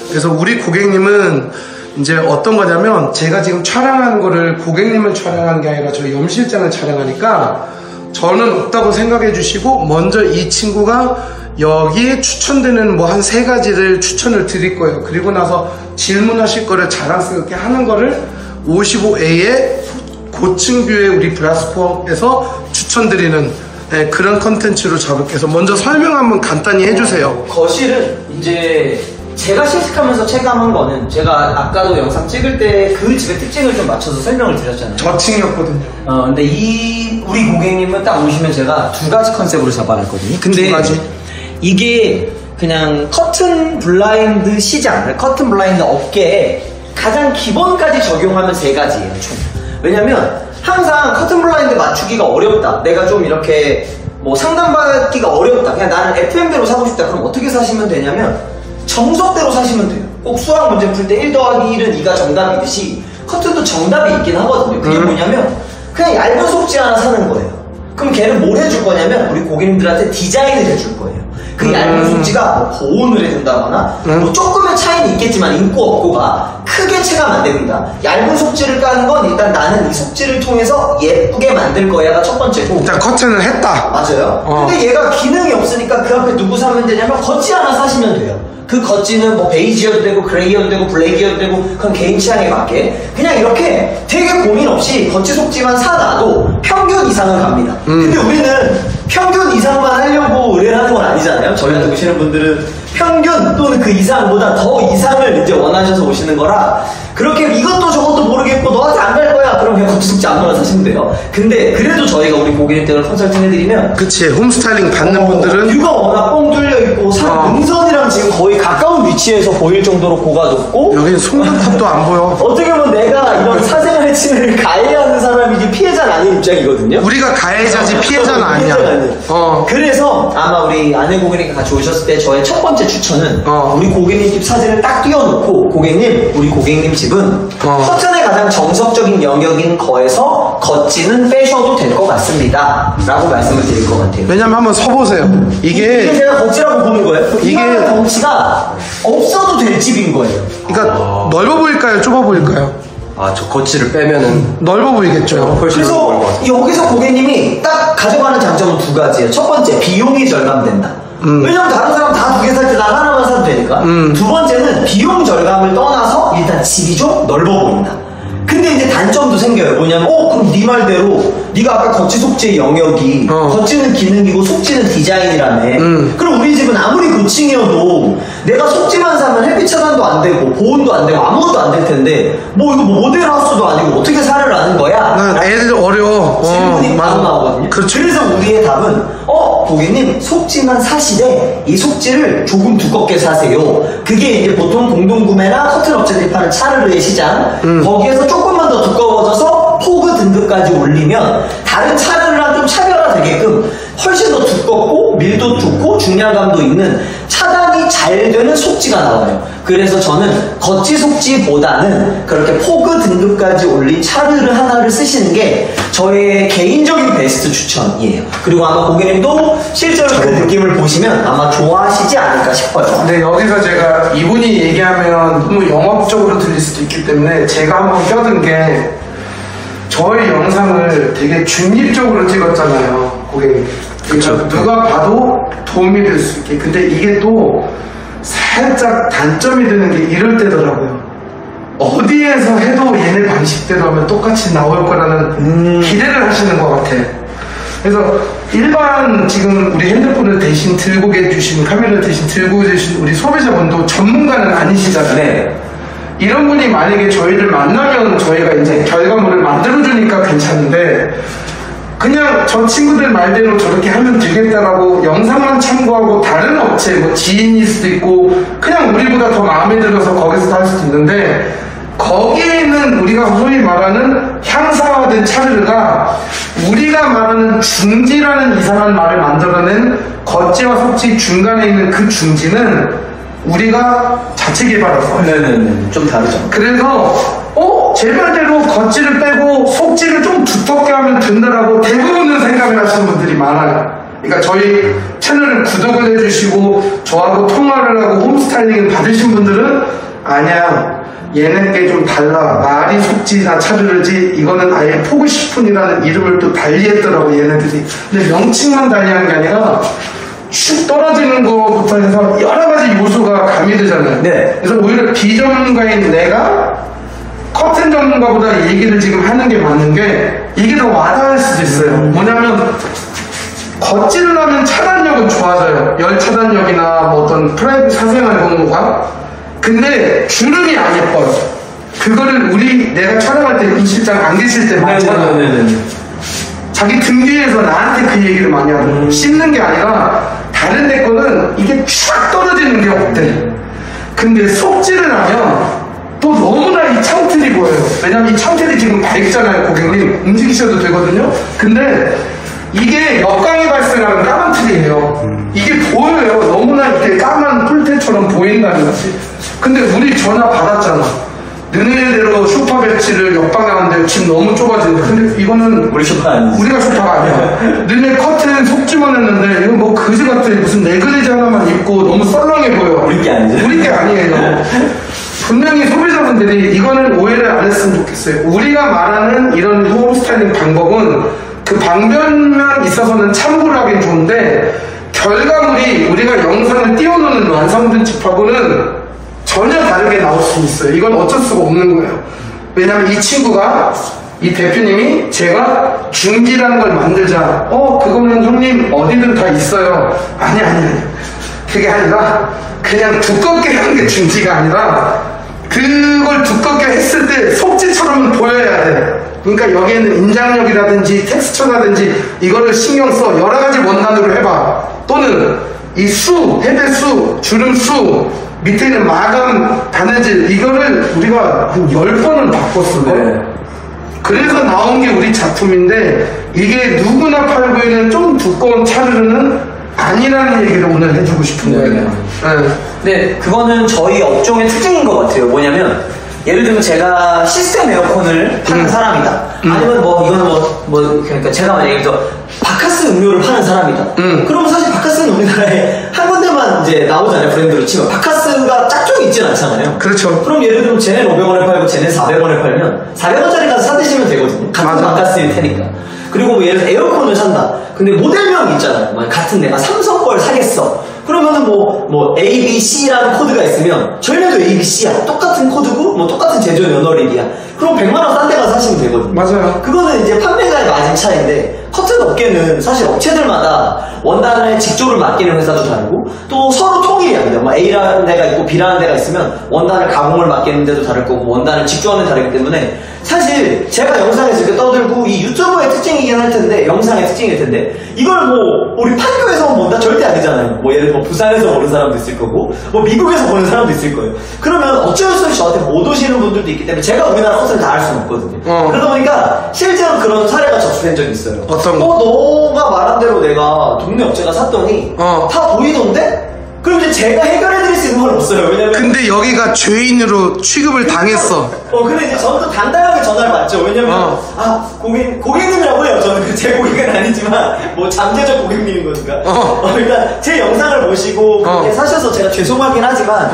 그래서 우리 고객님은 이제 어떤 거냐면 제가 지금 촬영하는 거를 고객님을 촬영하는 게 아니라 저희 염 실장을 촬영하니까 저는 없다고 생각해 주시고 먼저 이 친구가 여기에 추천되는 뭐 한 3가지를 추천을 드릴 거예요. 그리고 나서 질문하실 거를 자랑스럽게 하는 거를 55A의 고층 뷰의 우리 브라스포에서 추천드리는 그런 컨텐츠로 잡을게요. 그래서 먼저 설명 한번 간단히 해주세요. 거실은 이제 제가 실습하면서 체감한 거는 제가 아까도 영상 찍을 때 그 집의 특징을 좀 맞춰서 설명을 드렸잖아요. 저층이었거든요. 근데 우리 고객님은 딱 오시면 제가 2가지 컨셉으로 잡아놨거든요. 근데 2가지? 이게 그냥 커튼 블라인드 시장, 커튼 블라인드 업계에 가장 기본까지 적용하면 3가지예요, 총. 왜냐면 항상 커튼 블라인드 맞추기가 어렵다. 내가 좀 이렇게 뭐 상담받기가 어렵다. 그냥 나는 FM대로 사고 싶다. 그럼 어떻게 사시면 되냐면 정석대로 사시면 돼요. 꼭 수학 문제 풀 때 1 더하기 1은 2가 정답이듯이 커튼도 정답이 있긴 하거든요. 그게 뭐냐면 그냥 얇은 속지 하나 사는 거예요. 그럼 걔는 뭘 해줄 거냐면 우리 고객님들한테 디자인을 해줄 거예요. 그 얇은 속지가 뭐 보온을 해준다거나 뭐 조금의 차이는 있겠지만 있고 없고가 크게 체감 안 됩니다. 얇은 속지를 까는 건 일단 나는 이 속지를 통해서 예쁘게 만들 거야가 첫 번째고. 자, 커튼을 했다. 맞아요. 근데 얘가 기능이 없으니까 그 앞에 누구 사면 되냐면 겉지 하나 사시면 돼요. 그 겉지는 뭐 베이지여도 되고 그레이여도 되고 블랙이어도 되고 그건 개인 취향에 맞게 그냥 이렇게 되게 고민 없이 겉지 속지만 사놔도 평균 이상은 갑니다. 근데 우리는 평균 이상만 하려고 의뢰를 하는 건 아니잖아요. 저희한테 오시는 분들은 평균 또는 그 이상보다 더 이상을 이제 원하셔서 오시는 거라 그렇게 이것도 저것도 모르겠고 너한테 안 갈 거야 그럼 그냥 겉지 속지 아무거나 사시면 돼요. 근데 그래도 저희가 우리 고객님들 컨설팅 해드리면 그치, 홈스타일링 받는 분들은 뷰가 워낙 뻥 뚫려있고 능선이랑 지금 거의 가까운 위치에서 보일 정도로 고가 높고 여기는 송전탑도 안 보여. 어떻게 보면 내가 이런 사생활 침해를 가해하는 사람이지 피해자는 아닌 입장이거든요. 우리가 가해자지 피해자는 아니야. 그래서 아마 우리 아내 고객님과 같이 오셨을 때 저의 첫 번째 추천은 우리 고객님 집 사진을 딱 띄워놓고 고객님, 우리 고객님 집은 커튼의 가장 정석적인 영역인 거에서 겉지는 빼셔도 될 것 같습니다 라고 말씀을 드릴 것 같아요. 왜냐면 한번 서보세요. 이게 제가 겉지라고 보는 거예요. 이게 겉지가 없어도 될 집인 거예요. 그러니까 넓어 보일까요? 좁아 보일까요? 저 겉지를 빼면은 넓어 보이겠죠. 훨씬 넓어 보일 것 그래서 같아요. 여기서 고객님이 딱 가져가는 장점은 2가지예요. 첫 번째, 비용이 절감된다. 왜냐면 다른 사람 다 2개 살 때 나 하나만 사도 되니까. 두 번째는 비용 절감을 떠나서 일단 집이 좀 넓어 보인다. 근데 이제 단점도 생겨요. 뭐냐면 그럼 네 말대로 네가 아까 겉지 속지의 영역이 겉지는 기능이고 속지는 디자인이라며. 그럼 우리 집은 아무리 고층이어도 내가 속지만 사면 햇빛 차단도 안 되고 보온도 안 되고 아무것도 안 될 텐데 뭐 이거 뭐 모델 하우스도 아니고 어떻게 살을 하는 거야? 난 애들 어려워. 질문이 바로 나오거든요. 그렇죠. 그래서 우리의 답은 고객님 속지만 사시되 이 속지를 조금 두껍게 사세요. 그게 이제 보통 공동구매나 커튼 업체들이 파는 차르르의 시장 거기에서 조금만 더 두꺼워져서 포그 등급까지 올리면 다른 차르르랑 좀 차별화되게끔 훨씬 더 두껍고 밀도 좋고 중량감도 있는 차단이 잘 되는 속지가 나와요. 그래서 저는 겉지 속지보다는 그렇게 포그 등급까지 올린 차르르 하나를 쓰시는 게 저의 개인적인 베스트 추천이에요. 그리고 아마 고객님도 실제로 그 느낌을 보시면 아마 좋아하시지 않을까 싶어요. 근데 여기서 제가 이분이 얘기하면 너무 영업적으로 들릴 수도 있기 때문에 제가 한번 껴든 게 저희 영상을 되게 중립적으로 찍었잖아요, 고객님. 그러니까 누가 봐도 도움이 될 수 있게. 근데 이게 또 살짝 단점이 되는 게 이럴 때더라고요. 어디에서 해도 얘네 방식대로 하면 똑같이 나올 거라는 기대를 하시는 것 같아. 그래서 일반 지금 우리 핸드폰을 대신 들고 계신, 카메라를 대신 들고 계신 우리 소비자분도 전문가는 아니시잖아요. 네. 이런 분이 만약에 저희를 만나면 저희가 이제 결과물을 만들어주니까 괜찮은데 그냥 저 친구들 말대로 저렇게 하면 되겠다라고 영상만 참고하고 다른 업체, 뭐 지인일 수도 있고 그냥 우리보다 더 마음에 들어서 거기서도 할 수도 있는데 거기에는 우리가 소위 말하는 향상화된 차르르가 우리가 말하는 중지라는 이상한 말을 만들어낸 겉지와 속지 중간에 있는 그 중지는 우리가 자체 개발했어요. 네네네. 좀 다르죠. 그래서 제 말대로 겉지를 빼고 속지를 좀 두텁게 하면 된다라고 대부분은 생각을 하시는 분들이 많아요. 그러니까 저희 채널을 구독을 해주시고 저하고 통화를 하고 홈스타일링을 받으신 분들은 아니야, 얘네께 좀 달라, 말이 속지나 차르르지, 이거는 아예 포그시폰이라는 이름을 또 달리했더라고 얘네들이. 근데 명칭만 달리한 게 아니라 슉 떨어지는 것부터 해서 여러 가지 요소가 가미되잖아요. 네. 그래서 오히려 비전문가인 내가 커튼 전문가보다 얘기를 지금 하는 게 맞는 게 이게 더 와닿을 수도 있어요. 뭐냐면 겉질을 하면 차단력은 좋아져요. 열 차단력이나 뭐 어떤 프라이빗 사생활 공부가. 근데 주름이 안 예뻐요. 그거를 내가 촬영할 때 이 실장 안 계실 때 많잖아. 자기 등 뒤에서 나한테 그 얘기를 많이 하더라고. 씹는 게 아니라 다른 데 거는 이게 쫙 떨어지는 게 없대. 근데 속질을 하면 또 너무나 이 창틀이 보여요. 왜냐면 이 창틀이 지금 밝잖아요. 고객님 움직이셔도 되거든요. 근데 이게 역광이 발생하는 까만 틀이에요. 이게 보여요. 너무나 이렇게 까만 뿔테처럼 보인다는 거지. 근데 우리 전화 받았잖아. 너네대로 쇼파 배치를 역방향하는데 지금 너무 좁아진다. 근데 이거는 우리 쇼파 아니지. 우리가 쇼파가 아니야. 너네 커튼 속지만 했는데 이거 뭐 그지 같아. 무슨 네그레지 하나만 입고 너무 썰렁해 보여. 우리 게 아니죠. 우리 게 아니에요. 분명히 소비자분들이 이거는 오해를 안 했으면 좋겠어요. 우리가 말하는 이런 홈 스타일링 방법은 그 방면만 있어서는 참고를 하긴 좋은데 결과물이 우리가 영상을 띄워놓는 완성된 집하고는 전혀 다르게 나올 수 있어요. 이건 어쩔 수가 없는 거예요. 왜냐면 이 친구가, 이 대표님이 제가 중지라는 걸 만들자. 그거는 형님 어디든 다 있어요. 아니. 그게 아니라 그냥 두껍게 하는 게 중지가 아니라 그걸 두껍게 했을 때 속지처럼 보여야 돼. 그러니까 여기에는 인장력이라든지 텍스처라든지 이거를 신경 써. 여러 가지 원단으로 해봐. 또는 이 수, 헤드수, 주름수, 밑에 있는 마감, 바느질, 이거를 우리가 한 10번을 바꿨어요. 네. 그래서 나온 게 우리 작품인데 이게 누구나 팔고 있는 좀 두꺼운 차르르는 아니라는 얘기를 오늘 해주고 싶은 거예요. 네, 그거는 저희 업종의 특징인 것 같아요. 뭐냐면 예를 들면 제가 시스템 에어컨을 파는 사람이다. 아니면 이거는 그러니까 제가 만약에 예를 들어 바카스 음료를 파는 사람이다. 그러면 사실 바카스는 우리나라에 한 군데만 이제 나오잖아요. 브랜드로 치면 바카스가 짝퉁이 있진 않잖아요. 그렇죠. 그럼 예를 들면 쟤는 500원에 팔고 쟤는 400원에 팔면 400원짜리 가서 사드시면 되거든요. 같은 맞아. 바카스일 테니까. 그리고 뭐 예를 들어 에어컨을 산다. 근데 모델명이 있잖아요. 같은 내가 삼성 걸 사겠어. 그러면은 뭐 A, B, C라는 코드가 있으면 저희네도 A, B, C야. 똑같은 코드고 뭐 똑같은 제조 연월일이야. 그럼 100만원 싼 데 가서 사시면 되거든요. 맞아요. 그거는 이제 판매가의 마진 차이인데 커튼 업계는 사실 업체들마다 원단의 직조를 맡기는 회사도 다르고 또 서로 통일이 아닙니다. 뭐 A라는 데가 있고 B라는 데가 있으면 원단을 가공을 맡기는 데도 다를 거고 원단을 직조하는 데 다르기 때문에 사실 제가 영상에서 이렇게 떠들고 이 유튜버의 특징이긴 할 텐데 영상의 특징일 텐데 이걸 뭐 우리 판교에서 본다 절대 아니잖아요. 뭐 예를 들어 부산에서 보는 사람도 있을 거고 뭐 미국에서 보는 사람도 있을 거예요. 그러면 어쩔 수 없이 저한테 못 오시는 분들도 있기 때문에 제가 우리나라 커튼을 다 할 수는 없거든요. 그러다 보니까 실제로 그런 사례가 접수된 적이 있어요. 어떤 거? 너가 말한 대로 내가 동네 업체가 샀더니 다 보이던데? 그럼 이제 제가 해결해드릴 수 있는 건 없어요. 왜냐면 근데 여기가 죄인으로 취급을 당했어. 근데 이제 저는 또 당당하게 전화를 받죠. 왜냐면 고객님이라고 해요. 저는 제 고객은 아니지만 뭐 잠재적 고객님인 거니까. 그러니까 제 영상을 보시고 그렇게 사셔서 제가 죄송하긴 하지만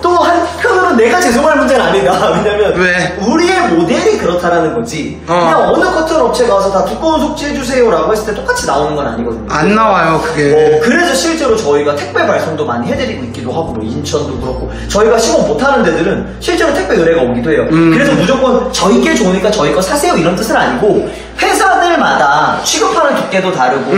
또 한편으로는 내가 죄송할 문제는 아니다. 왜냐면 왜? 우리의 모델이 그렇다라는 거지. 그냥 어느 커튼 업체 가서 다 두꺼운 속지 해주세요라고 했을 때 똑같이 나오는 건 아니거든요. 안 나와요 그게. 그래서 실제로 저희가 택배 발송도 많이 해드리고 있기도 하고 뭐 인천도 그렇고 저희가 시공 못하는 데들은 실제로 택배 의뢰가 오기도 해요. 그래서 무조건 저희 게 좋으니까 저희 거 사세요 이런 뜻은 아니고 회사들마다 취급하는 두께도 다르고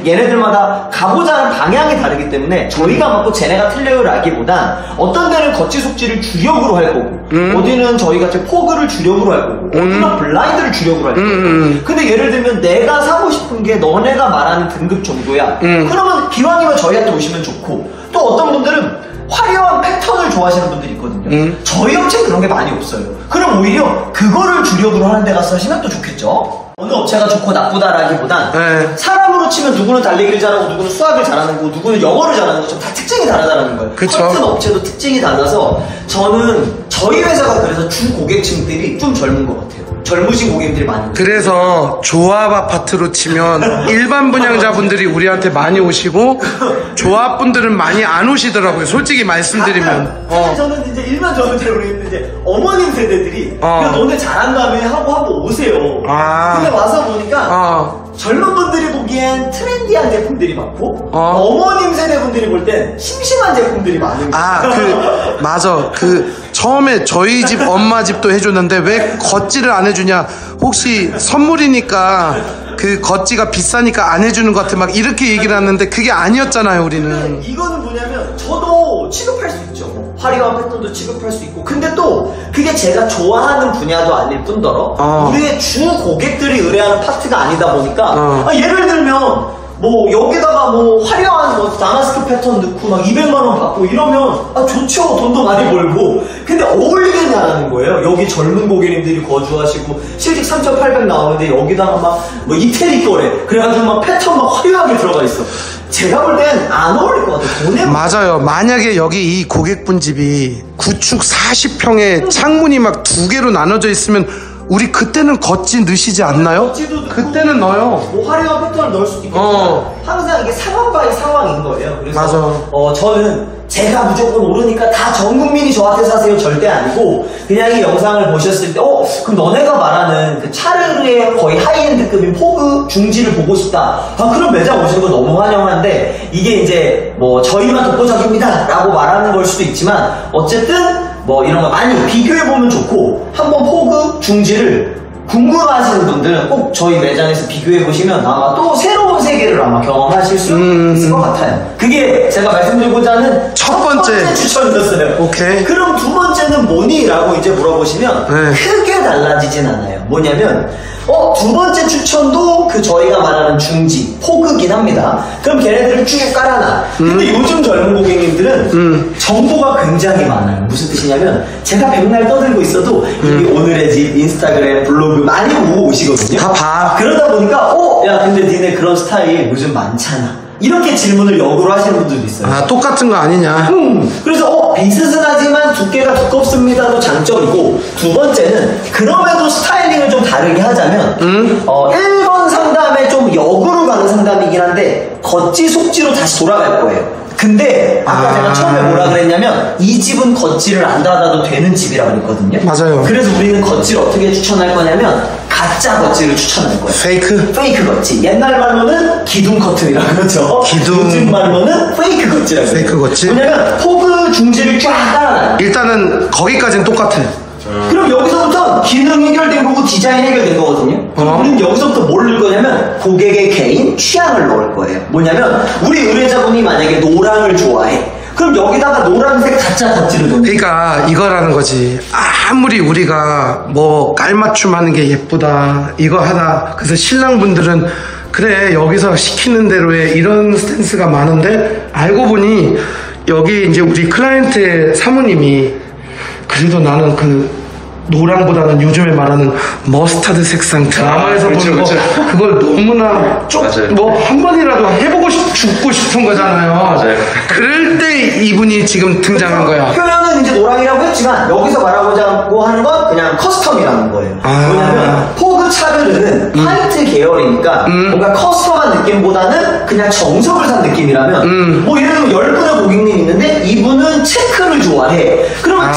얘네들마다 가고자 하는 방향이 다르기 때문에 저희가 맞고 쟤네가 틀려요라기보단 어떤 데는 겉지 속지를 주력으로 할 거고 어디는 저희같이 포그를 주력으로 할 거고 어디는 블라인드를 주력으로 할 거고 근데 예를 들면 내가 사고 싶은 게 너네가 말하는 등급 정도야 그러면 기왕이면 저희한테 오시면 좋고 또 어떤 분들은 화려한 패턴을 좋아하시는 분들이 있거든요. 저희 업체 그런 게 많이 없어요. 그럼 오히려 그거를 주력으로 하는 데 가서 하시면 또 좋겠죠. 어느 업체가 좋고 나쁘다라기보단 사람으로 치면 누구는 달리기를 잘하고 누구는 수학을 잘하는 거고 누구는 영어를 잘하는 것처럼 다 특징이 다르다는 거예요. 그쵸. 같은 업체도 특징이 달라서 저는 저희 회사가 그래서 주 고객층들이 좀 젊은 것 같아요. 젊으신 고객님들이 많이 오세요. 그래서 조합 아파트로 치면 일반 분양자분들이 우리한테 많이 오시고 조합분들은 많이 안 오시더라고요. 솔직히 말씀드리면. 사실 저는 이제 일반 저는 잘 모르겠는데 이제 어머님 세대들이 야, 너네 잘한다며 하고 한번 오세요. 근데 와서 보니까 젊은 분들이 보기엔 트렌디한 제품들이 많고 어머님 세대 분들이 볼 땐 심심한 제품들이 많은 거예요. 맞아. 처음에 저희 집 엄마 집도 해줬는데 왜 겉지를 안 해주냐. 혹시 선물이니까 그 겉지가 비싸니까 안 해주는 것 같아. 막 이렇게 얘기를 하는데 그게 아니었잖아요, 우리는. 이거는 뭐냐면 저도 취급할 수 있죠. 화려한 패턴도 취급할 수 있고 근데 또 그게 제가 좋아하는 분야도 아닐 뿐더러 우리의 주 고객들이 의뢰하는 파트가 아니다 보니까 예를 들면 뭐 여기다가 뭐 화려한 뭐 다마스크 패턴 넣고 막 200만 원 받고 이러면 좋죠. 돈도 많이 벌고 근데 어울리겠냐는 거예요. 여기 젊은 고객님들이 거주하시고 실직 3,800 나오는데 여기다가 막 뭐 이태리 거래 그래가지고 막 패턴 막 화려하게 들어가 있어. 제가 볼 땐 안 어울릴 것 같아요. 돈에 맞아요. 만약에 여기 이 고객분 집이 구축 40평에 창문이 막 2개로 나눠져 있으면 우리 그때는 겉지 넣으시지 않나요? 그때는 넣어요. 뭐 화려한 패턴을 넣을 수도 있겠지만 항상 이게 상황과의 상황인 거예요. 그래서 맞아. 저는 제가 무조건 오르니까 다 전 국민이 저한테 사세요 절대 아니고 그냥 이 영상을 보셨을 때 그럼 너네가 말하는 그 차르르의 거의 하이엔드급인 포그 중지를 보고 싶다. 그럼 매장 오시는 거 너무 환영한데 이게 이제 뭐 저희만 독보적입니다 라고 말하는 걸 수도 있지만 어쨌든 뭐 이런 거 많이 비교해보면 좋고 한번 포그 중지를 궁금하신 분들은 꼭 저희 매장에서 비교해보시면 아마 또 새로운 세계를 아마 경험하실 수 있을 것 같아요. 그게 제가 말씀드리고자 하는 첫 번째 추천이었어요. 오케이. 그럼 두 번째는 뭐니? 라고 이제 물어보시면 크게 달라지진 않아요. 뭐냐면 두 번째 추천도 그 저희가 말하는 중지, 포그긴 합니다. 그럼 걔네들을 쭉 깔아놔. 근데 요즘 젊은 고객님들은 정보가 굉장히 많아요. 무슨 뜻이냐면 제가 백날 떠들고 있어도 이미 오늘의 집, 인스타그램, 블로그 많이 보고 오시거든요. 다 봐. 그러다 보니까 야 근데 니네 그런 스타일 요즘 많잖아. 이렇게 질문을 역으로 하시는 분들도 있어요. 똑같은 거 아니냐. 그래서 비슷하지만 두께가 두껍습니다도 장점이고 두 번째는 그럼에도 스타일링을 좀 다르게 하자면 1번 상담에 좀 역으로 가는 상담이긴 한데 겉지 속지로 다시 돌아갈 거예요. 근데 아까 제가 처음에 뭐라 그랬냐면 이 집은 겉지를 안 닫아도 되는 집이라고 그랬거든요. 맞아요. 그래서 우리는 겉지를 어떻게 추천할 거냐면 가짜 겉지를 추천할 거예요. 페이크 겉지. 옛날 말로는 기둥 커튼이라고 그러죠. 요즘 말로는 페이크 겉지라고 해요. 페이크 겉지? 왜냐면 포그 중지를 쫙 깔아놔요. 일단은 거기까지는 똑같아. 그럼 여기서부터 기능 해결된 거고 디자인 해결된 거거든요. 그럼 우리는 여기서부터 뭘 넣을 거냐면 고객의 개인 취향을 넣을 거예요. 뭐냐면 우리 의뢰자분이 만약에 노랑을 좋아해. 그럼 여기다가 노란색 가짜 겉지를 넣는 거예요. 그러니까 이거라는 거지. 아무리 우리가 뭐 깔맞춤 하는 게 예쁘다 이거 하다 그래서 신랑분들은 그래 여기서 시키는 대로 해 이런 스탠스가 많은데 알고 보니 여기 이제 우리 클라이언트의 사모님이 그래도 나는 그 노랑보다는 요즘에 말하는 머스타드 색상 드라마에서 보는 거 그걸 너무나 뭐 한 번이라도 해보고 죽고 싶은 거잖아요. 맞아요. 그럴 때 이분이 지금 등장한 거야. 표현은 이제 노랑이라고 했지만 여기서 말하고자 하는 건 그냥 커스텀이라는 거예요. 뭐냐면 포그 차르르는 화이트 계열이니까 뭔가 커스텀한 느낌보다는 그냥 정석을 산 느낌이라면 뭐 예를 들면 10분의 고객님 있는데 이분은 체크를 좋아해. 그러면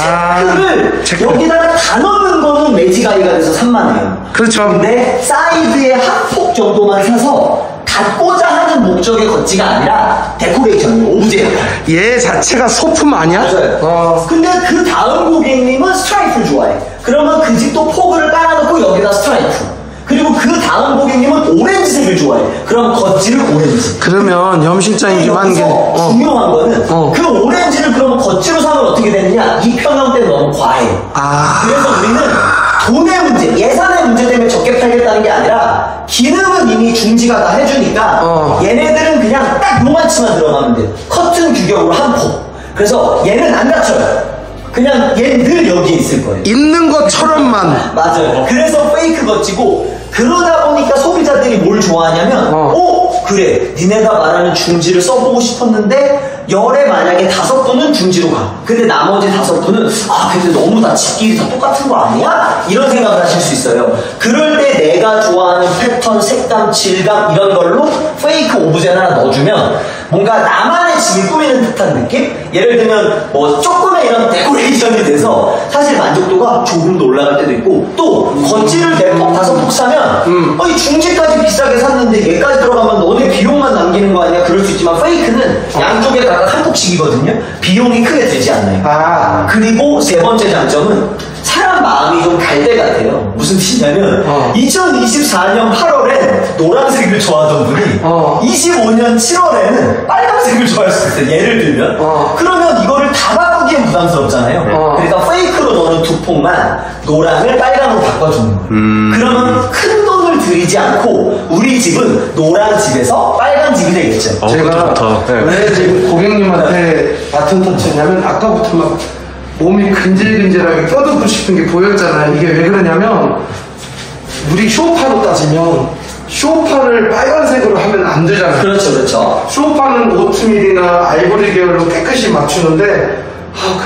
체크를 여기다가 다 넣는 거는 매지가이가 돼서 3만원이에요. 그렇죠. 근데 사이드에 한 폭 정도만 사서 닫고자 하는 목적의 겉지가 아니라 데코레이션이에요. 오브제 역할. 얘 자체가 소품 아니야? 맞아요. 근데 그 다음 고객님은 스트라이프를 좋아해. 그러면 그 집도 포그를 깔아놓고 여기다 스트라이프. 그리고 그 다음 그럼 겉질을 오렌지. 그러면 염 실장이 좀 하는 게 여기서 중요한 거는 그 오렌지를 그러면 겉지로 사면 어떻게 되느냐? 이 평형 때는 너무 과해요. 그래서 우리는 돈의 문제, 예산의 문제 때문에 적게 팔겠다는 게 아니라 기능은 이미 중지가 다 해주니까 얘네들은 그냥 딱 요만치만 들어가면 돼요. 커튼 규격으로 한 포. 그래서 얘는 안 닫혀요. 그냥 얘는 늘 여기에 있을 거예요. 있는 것처럼만. 맞아요. 그래서 페이크 겉지고 그러다 보니까 소비자들이 뭘 좋아하냐면 그래 니네가 말하는 중지를 써보고 싶었는데 열에 만약에 5분은 중지로 가. 근데 나머지 5분은 근데 너무 다 집끼리 다 똑같은 거 아니야? 이런 생각을 하실 수 있어요. 그럴 때 내가 좋아하는 패턴, 색감, 질감 이런 걸로 페이크 오브제를 하나 넣어주면 뭔가 나만의 집을 꾸미는 듯한 느낌? 예를 들면 뭐 조금의 이런 데코레이션이 돼서 사실 만족도가 조금 더 올라갈 때도 있고 또 겉질을 4폭, 5폭 사면 이 중지까지 비싸게 샀는데 얘까지 들어가면 너네 비용만 남기는 거 아니야? 그럴 수 있지만 페이크는 양쪽에 각각 한 폭씩이거든요. 비용이 크게 들지 않나요? 그리고 세 번째 장점은 사람 마음이 좀 갈대 같아요. 무슨 뜻이냐면 2024년 8월엔 노란색을 좋아하던 분이 25년 7월에는 빨간색을 좋아할 수 있어요. 예를 들면 그러면 이거를 다 바꾸기엔 부담스럽잖아요. 그러니까 페이크로 넣는 2폭만 노랑을 빨간으로 바꿔주는 거예요. 그러면 큰 돈을 들이지 않고 우리 집은 노란 집에서 빨간 집이 되겠죠. 제가 왜 지금 고객님한테 바톤 터치냐면 아까부터 막 몸이 근질근질하게 껴들고 싶은 게 보였잖아요. 이게 왜 그러냐면 우리 쇼파로 따지면 쇼파를 빨간색으로 하면 안 되잖아요. 그렇죠. 쇼파는 오트밀이나 아이보리 계열로 깨끗이 맞추는데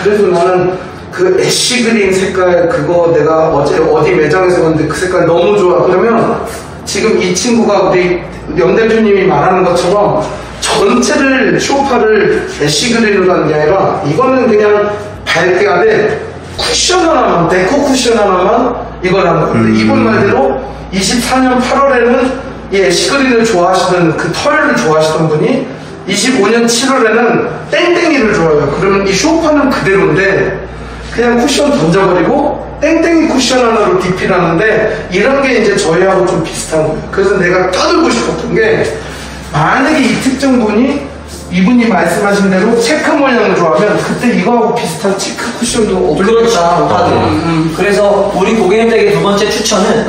그래도 나는 그 애쉬 그린 색깔 그거 내가 어제 어디 매장에서 봤는데 그 색깔 너무 좋아. 그러면 지금 이 친구가 우리 염 대표님이 말하는 것처럼 전체를 쇼파를 애쉬 그린으로 하는 게 아니라 이거는 그냥 밝게 하되 쿠션 하나만, 데코 쿠션 하나만 이걸 하는 건데 이분 말대로 24년 8월에는 이 애쉬그린을 좋아하시던 그 털을 좋아하시던 분이 25년 7월에는 땡땡이를 좋아해요. 그러면 이 쇼파는 그대로인데 그냥 쿠션 던져버리고 땡땡이 쿠션 하나로 디필하는데 이런 게 이제 저희하고 좀 비슷한 거예요. 그래서 내가 껴들고 싶었던 게 만약에 이 특정 분이 이분이 말씀하신 대로 체크 모양을 좋아하면 그때 이거하고 비슷한 체크 쿠션도 그렇죠. 그래서 우리 고객님들에게 두 번째 추천은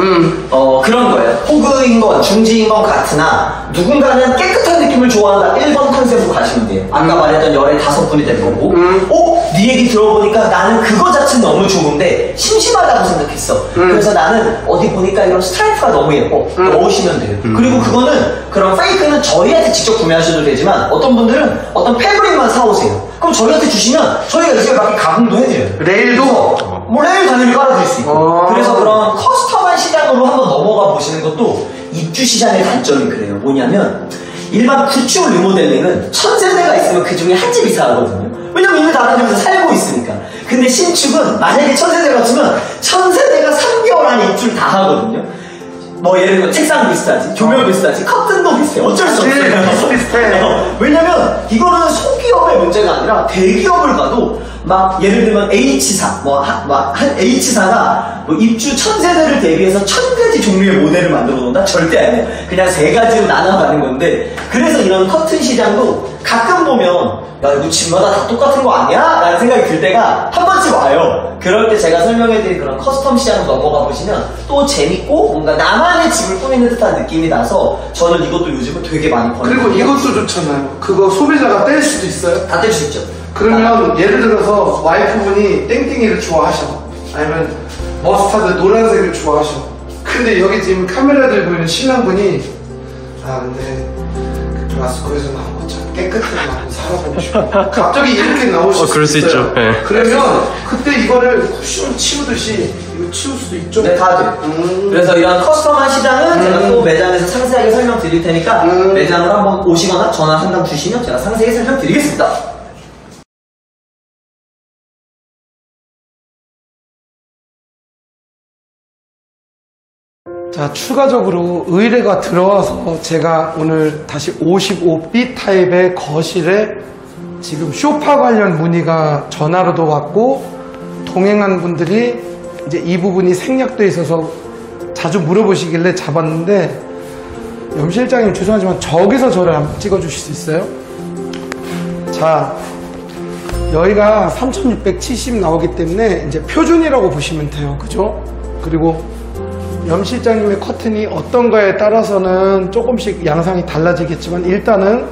그런 거예요. 호그인 건 중지인 건 같으나 누군가는 깨끗한 느낌을 좋아한다. 1번 컨셉으로 가시면 돼요. 아까 말했던 열에 5분이 될 거고 네 얘기 들어보니까 나는 그거 자체는 너무 좋은데 심심하다고 생각했어. 그래서 나는 어디 보니까 이런 스트라이프가 너무 예뻐. 넣으시면 돼요. 그리고 그거는 그런 페이크는 저희한테 직접 구매하셔도 되지만 어떤 분들은 어떤 패브릭만 사오세요. 그럼 저희한테 주시면 저희가 이제 막 가공도 해드려요. 레일도? 뭐 레일 당연히 깔아줄 수 있고. 그래서 그런 커스텀한 시장으로 한번 넘어가 보시는 것도 입주 시장의 단점이 그래요. 뭐냐면 일반 구축 리모델링은 1000세대가 있으면 그 중에 한 집 이사하거든요. 왜냐면 이미 다른 집에서 살고 있으니까. 근데 신축은 만약에 1000세대가 있으면 1000세대가 3개월 안에 입주를 다 하거든요. 뭐 예를 들면 책상 비슷하지, 조명 비슷하지, 커튼도 비슷해. 어쩔 수 없어요. 비슷해. 왜냐면 이거는 소기업의 문제가 아니라 대기업을 가도 막 예를 들면 H사, 한 H사가 뭐 입주 1000세대를 대비해서 1000가지 종류의 모델을 만들어 놓는다? 절대 아니에요. 그냥 3가지로 나눠가는 건데 그래서 이런 커튼 시장도 가끔 보면 야 이거 집마다 다 똑같은 거 아니야? 라는 생각이 들 때가 한 번씩 와요. 그럴 때 제가 설명해드린 그런 커스텀 시장으로 넘어가 보시면 또 재밌고 뭔가 나만의 집을 꾸미는 듯한 느낌이 나서 저는 이것도 요즘은 되게 많이 버는 그리고 이것도 좋잖아요. 그거 소비자가 뗄 수도 있어요. 다 뗄 수 있죠. 그러면 예를 들어서 와이프분이 땡땡이를 좋아하셔. 아니면 머스타드 노란색을 좋아하셔. 근데 여기 지금 카메라 들고 있는 신랑분이 근데 그 마스코에서 나온 것처럼 깨끗하게 하고 살아보고 싶어. 갑자기 이렇게 나오실 그럴 수 있어요. 있죠. 네. 그러면 그때 이거를 쿠션 치우듯이 이거 치울 수도 있죠. 네, 다 돼요. 그래서 이런 커스텀한 시장은 제가 또 매장에서 상세하게 설명드릴 테니까 매장으로 한번 오시거나 전화 상담 주시면 제가 상세히 설명드리겠습니다. 자, 추가적으로 의뢰가 들어와서 제가 오늘 다시 55B 타입의 거실에 지금 쇼파 관련 문의가 전화로도 왔고 동행한 분들이 이제 이 부분이 생략돼 있어서 자주 물어보시길래 잡았는데 실장님 죄송하지만 저기서 저를 한번 찍어주실 수 있어요? 자, 여기가 3670 나오기 때문에 이제 표준이라고 보시면 돼요. 그죠? 그리고 염 실장님의 커튼이 어떤 거에 따라서는 조금씩 양상이 달라지겠지만 일단은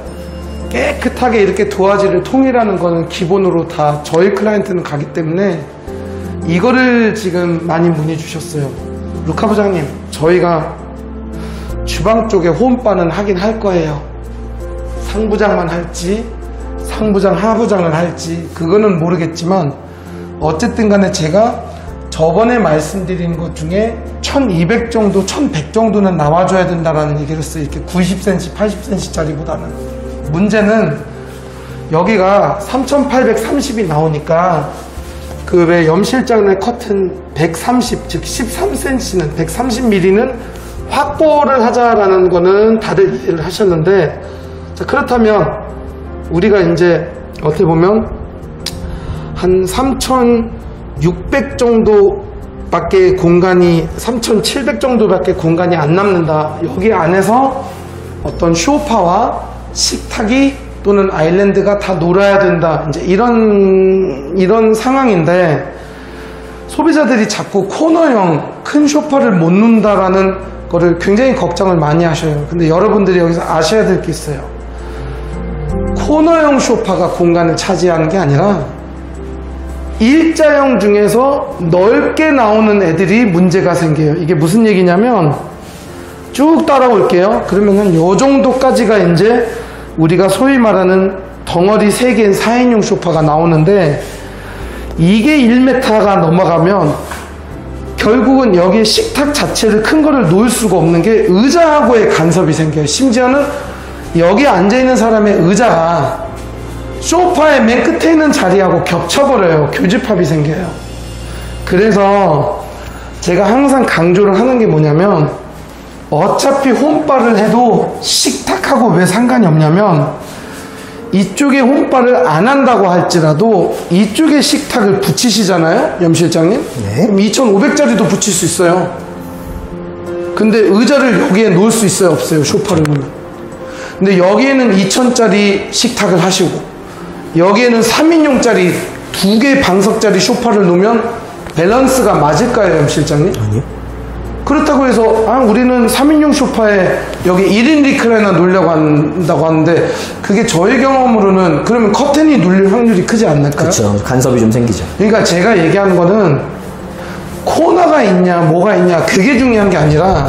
깨끗하게 이렇게 도화지를 통일하는 거는 기본으로 다 저희 클라이언트는 가기 때문에 이거를 지금 많이 문의 주셨어요. 루카 부장님, 저희가 주방 쪽에 홈바는 하긴 할 거예요. 상부장만 할지 상부장 하부장을 할지 그거는 모르겠지만 어쨌든 간에 제가 저번에 말씀드린 것 중에 1200 정도 1100 정도는 나와줘야 된다라는 얘기를 했어요. 이렇게 90cm 80cm 짜리보다는. 문제는 여기가 3830이 나오니까 그 왜 염실장의 커튼 130 즉 13cm는 130mm는 확보를 하자라는 거는 다들 이해를 하셨는데, 자, 그렇다면 우리가 이제 어떻게 보면 한 3600 정도밖에 공간이 3700 정도밖에 공간이 안 남는다. 여기 안에서 어떤 소파와 식탁이 또는 아일랜드가 다 놀아야 된다. 이제 이런 상황인데 소비자들이 자꾸 코너형 큰 소파를 못 놓는다라는 거를 굉장히 걱정을 많이 하셔요. 근데 여러분들이 여기서 아셔야 될 게 있어요. 코너형 소파가 공간을 차지하는 게 아니라 일자형 중에서 넓게 나오는 애들이 문제가 생겨요. 이게 무슨 얘기냐면 쭉 따라올게요. 그러면은 요 정도까지가 이제 우리가 소위 말하는 덩어리 3개인 4인용 소파가 나오는데, 이게 1m가 넘어가면 결국은 여기에 식탁 자체를 큰 거를 놓을 수가 없는 게 의자하고의 간섭이 생겨요. 심지어는 여기 앉아있는 사람의 의자가 소파의 맨 끝에 있는 자리하고 겹쳐버려요. 교집합이 생겨요. 그래서 제가 항상 강조를 하는 게 뭐냐면, 어차피 홈바를 해도 식탁하고 왜 상관이 없냐면, 이쪽에 홈바를 안 한다고 할지라도 이쪽에 식탁을 붙이시잖아요, 염 실장님? 네. 그럼 2500짜리도 붙일 수 있어요. 근데 의자를 여기에 놓을 수 있어요, 없어요? 소파를 놓으면. 근데 여기에는 2000짜리 식탁을 하시고 여기에는 3인용짜리 2개 방석짜리 소파를 놓으면 밸런스가 맞을까요, 염 실장님? 아니요. 그렇다고 해서 우리는 3인용 소파에 여기 1인 리클라이너 놓으려고 한다고 하는데, 그게 저희 경험으로는 그러면 커튼이 눌릴 확률이 크지 않을까요? 그렇죠. 간섭이 좀 생기죠. 그러니까 제가 얘기하는 거는 코너가 있냐 뭐가 있냐 그게 중요한 게 아니라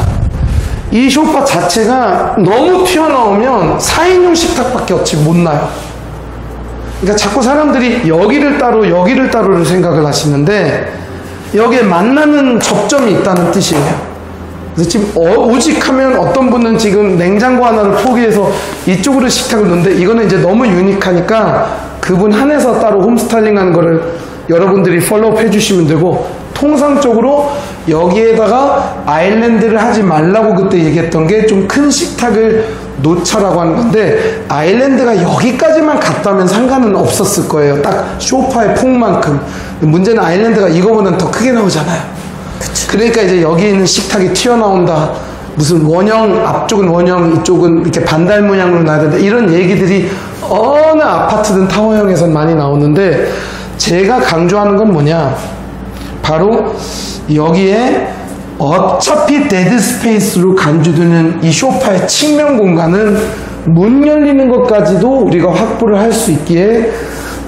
이 소파 자체가 너무 튀어나오면 4인용 식탁밖에 없지 못 나요. 그러니까 자꾸 사람들이 여기를 따로를 생각을 하시는데 여기에 만나는 접점이 있다는 뜻이에요. 그래서 지금 오직 하면 어떤 분은 지금 냉장고 하나를 포기해서 이쪽으로 식탁을 놓는데, 이거는 이제 너무 유니크하니까 그분 한해서 따로 홈스타일링 하는 거를 여러분들이 팔로우 해주시면 되고, 통상적으로 여기에다가 아일랜드를 하지 말라고 그때 얘기했던 게 좀 큰 식탁을 놓자라고 하는 건데, 아일랜드가 여기까지만 갔다면 상관은 없었을 거예요. 딱 소파의 폭만큼. 문제는 아일랜드가 이거보다는 더 크게 나오잖아요. 그러니까 이제 여기 있는 식탁이 튀어나온다. 무슨 원형, 앞쪽은 원형, 이쪽은 이렇게 반달 모양으로 나야 된다. 이런 얘기들이 어느 아파트든 타워형에선 많이 나오는데, 제가 강조하는 건 뭐냐. 바로 여기에 어차피 데드 스페이스로 간주되는 이 소파의 측면 공간은 문 열리는 것까지도 우리가 확보를 할 수 있기에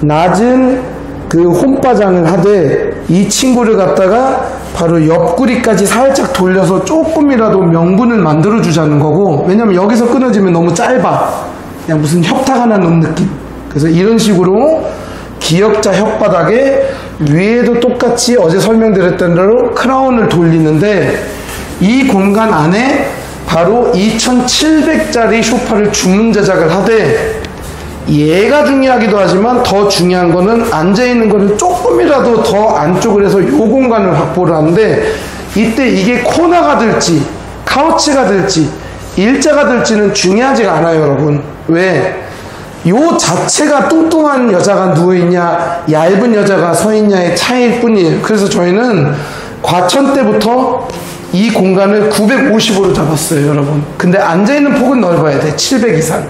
낮은 그 홈바장을 하되, 이 친구를 갖다가 바로 옆구리까지 살짝 돌려서 조금이라도 명분을 만들어 주자는 거고, 왜냐면 여기서 끊어지면 너무 짧아. 그냥 무슨 협탁 하나 놓은 느낌. 그래서 이런 식으로 기역자 혓바닥에 위에도 똑같이 어제 설명드렸던 대로 크라운을 돌리는데, 이 공간 안에 바로 2700짜리 소파를 주문 제작을 하되, 얘가 중요하기도 하지만 더 중요한 거는 앉아있는 거를 조금이라도 더 안쪽으로 해서 요 공간을 확보를 하는데, 이때 이게 코너가 될지 카우치가 될지 일자가 될지는 중요하지가 않아요, 여러분. 왜? 요 자체가 뚱뚱한 여자가 누워있냐 얇은 여자가 서있냐의 차이일 뿐이에요. 그래서 저희는 과천 때부터 이 공간을 950으로 잡았어요, 여러분. 근데 앉아있는 폭은 넓어야 돼. 700 이상.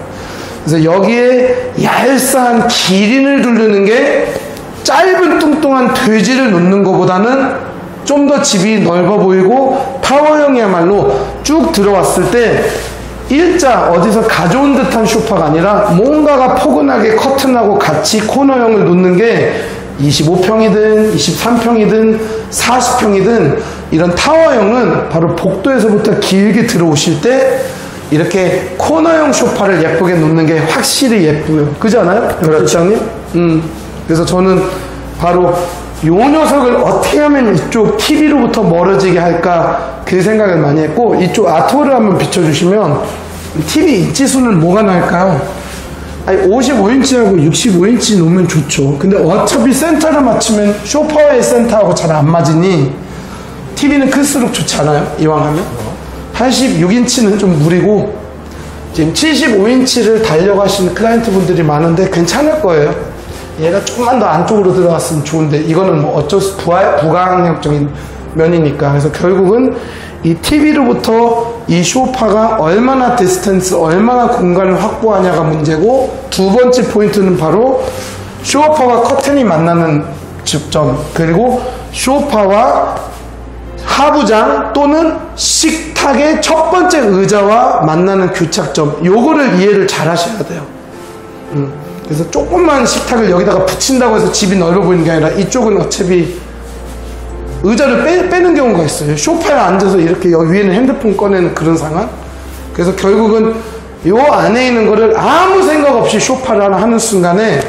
그래서 여기에 얄쌍한 기린을 두르는 게 짧은 뚱뚱한 돼지를 놓는 것보다는 좀 더 집이 넓어 보이고 타워형이야말로 쭉 들어왔을 때 일자 어디서 가져온 듯한 소파가 아니라 뭔가가 포근하게 커튼하고 같이 코너형을 놓는 게 25평이든 23평이든 40평이든 이런 타워형은 바로 복도에서부터 길게 들어오실 때 이렇게 코너형 소파를 예쁘게 놓는 게 확실히 예쁘요. 그렇지 않아요? 그렇죠. 그래서 저는 바로 요 녀석을 어떻게 하면 이쪽 TV로부터 멀어지게 할까 그 생각을 많이 했고, 이쪽 아트월을 한번 비춰주시면 TV 인치수는 뭐가 나을까요? 아니 55인치하고 65인치 놓으면 좋죠. 근데 어차피 센터를 맞추면 소파의 센터하고 잘 안 맞으니 TV는 클수록 좋지 않아요? 이왕 하면 86인치는 좀 무리고, 지금 75인치를 달려가시는 클라이언트 분들이 많은데 괜찮을 거예요. 얘가 조금만 더 안쪽으로 들어갔으면 좋은데 이거는 뭐 어쩔 수 부가항력적인 면이니까. 그래서 결국은 이 TV로부터 이 소파가 얼마나 디스턴스, 얼마나 공간을 확보하냐가 문제고, 두 번째 포인트는 바로 소파와 커튼이 만나는 점, 그리고 소파와 하부장 또는 식탁의 첫 번째 의자와 만나는 교착점, 요거를 이해를 잘 하셔야 돼요. 그래서 조금만 식탁을 여기다가 붙인다고 해서 집이 넓어 보이는 게 아니라 이쪽은 어차피 의자를 빼는 경우가 있어요. 소파에 앉아서 이렇게 여기 위에는 핸드폰 꺼내는 그런 상황. 그래서 결국은 요 안에 있는 거를 아무 생각 없이 소파를 하나 하는 순간에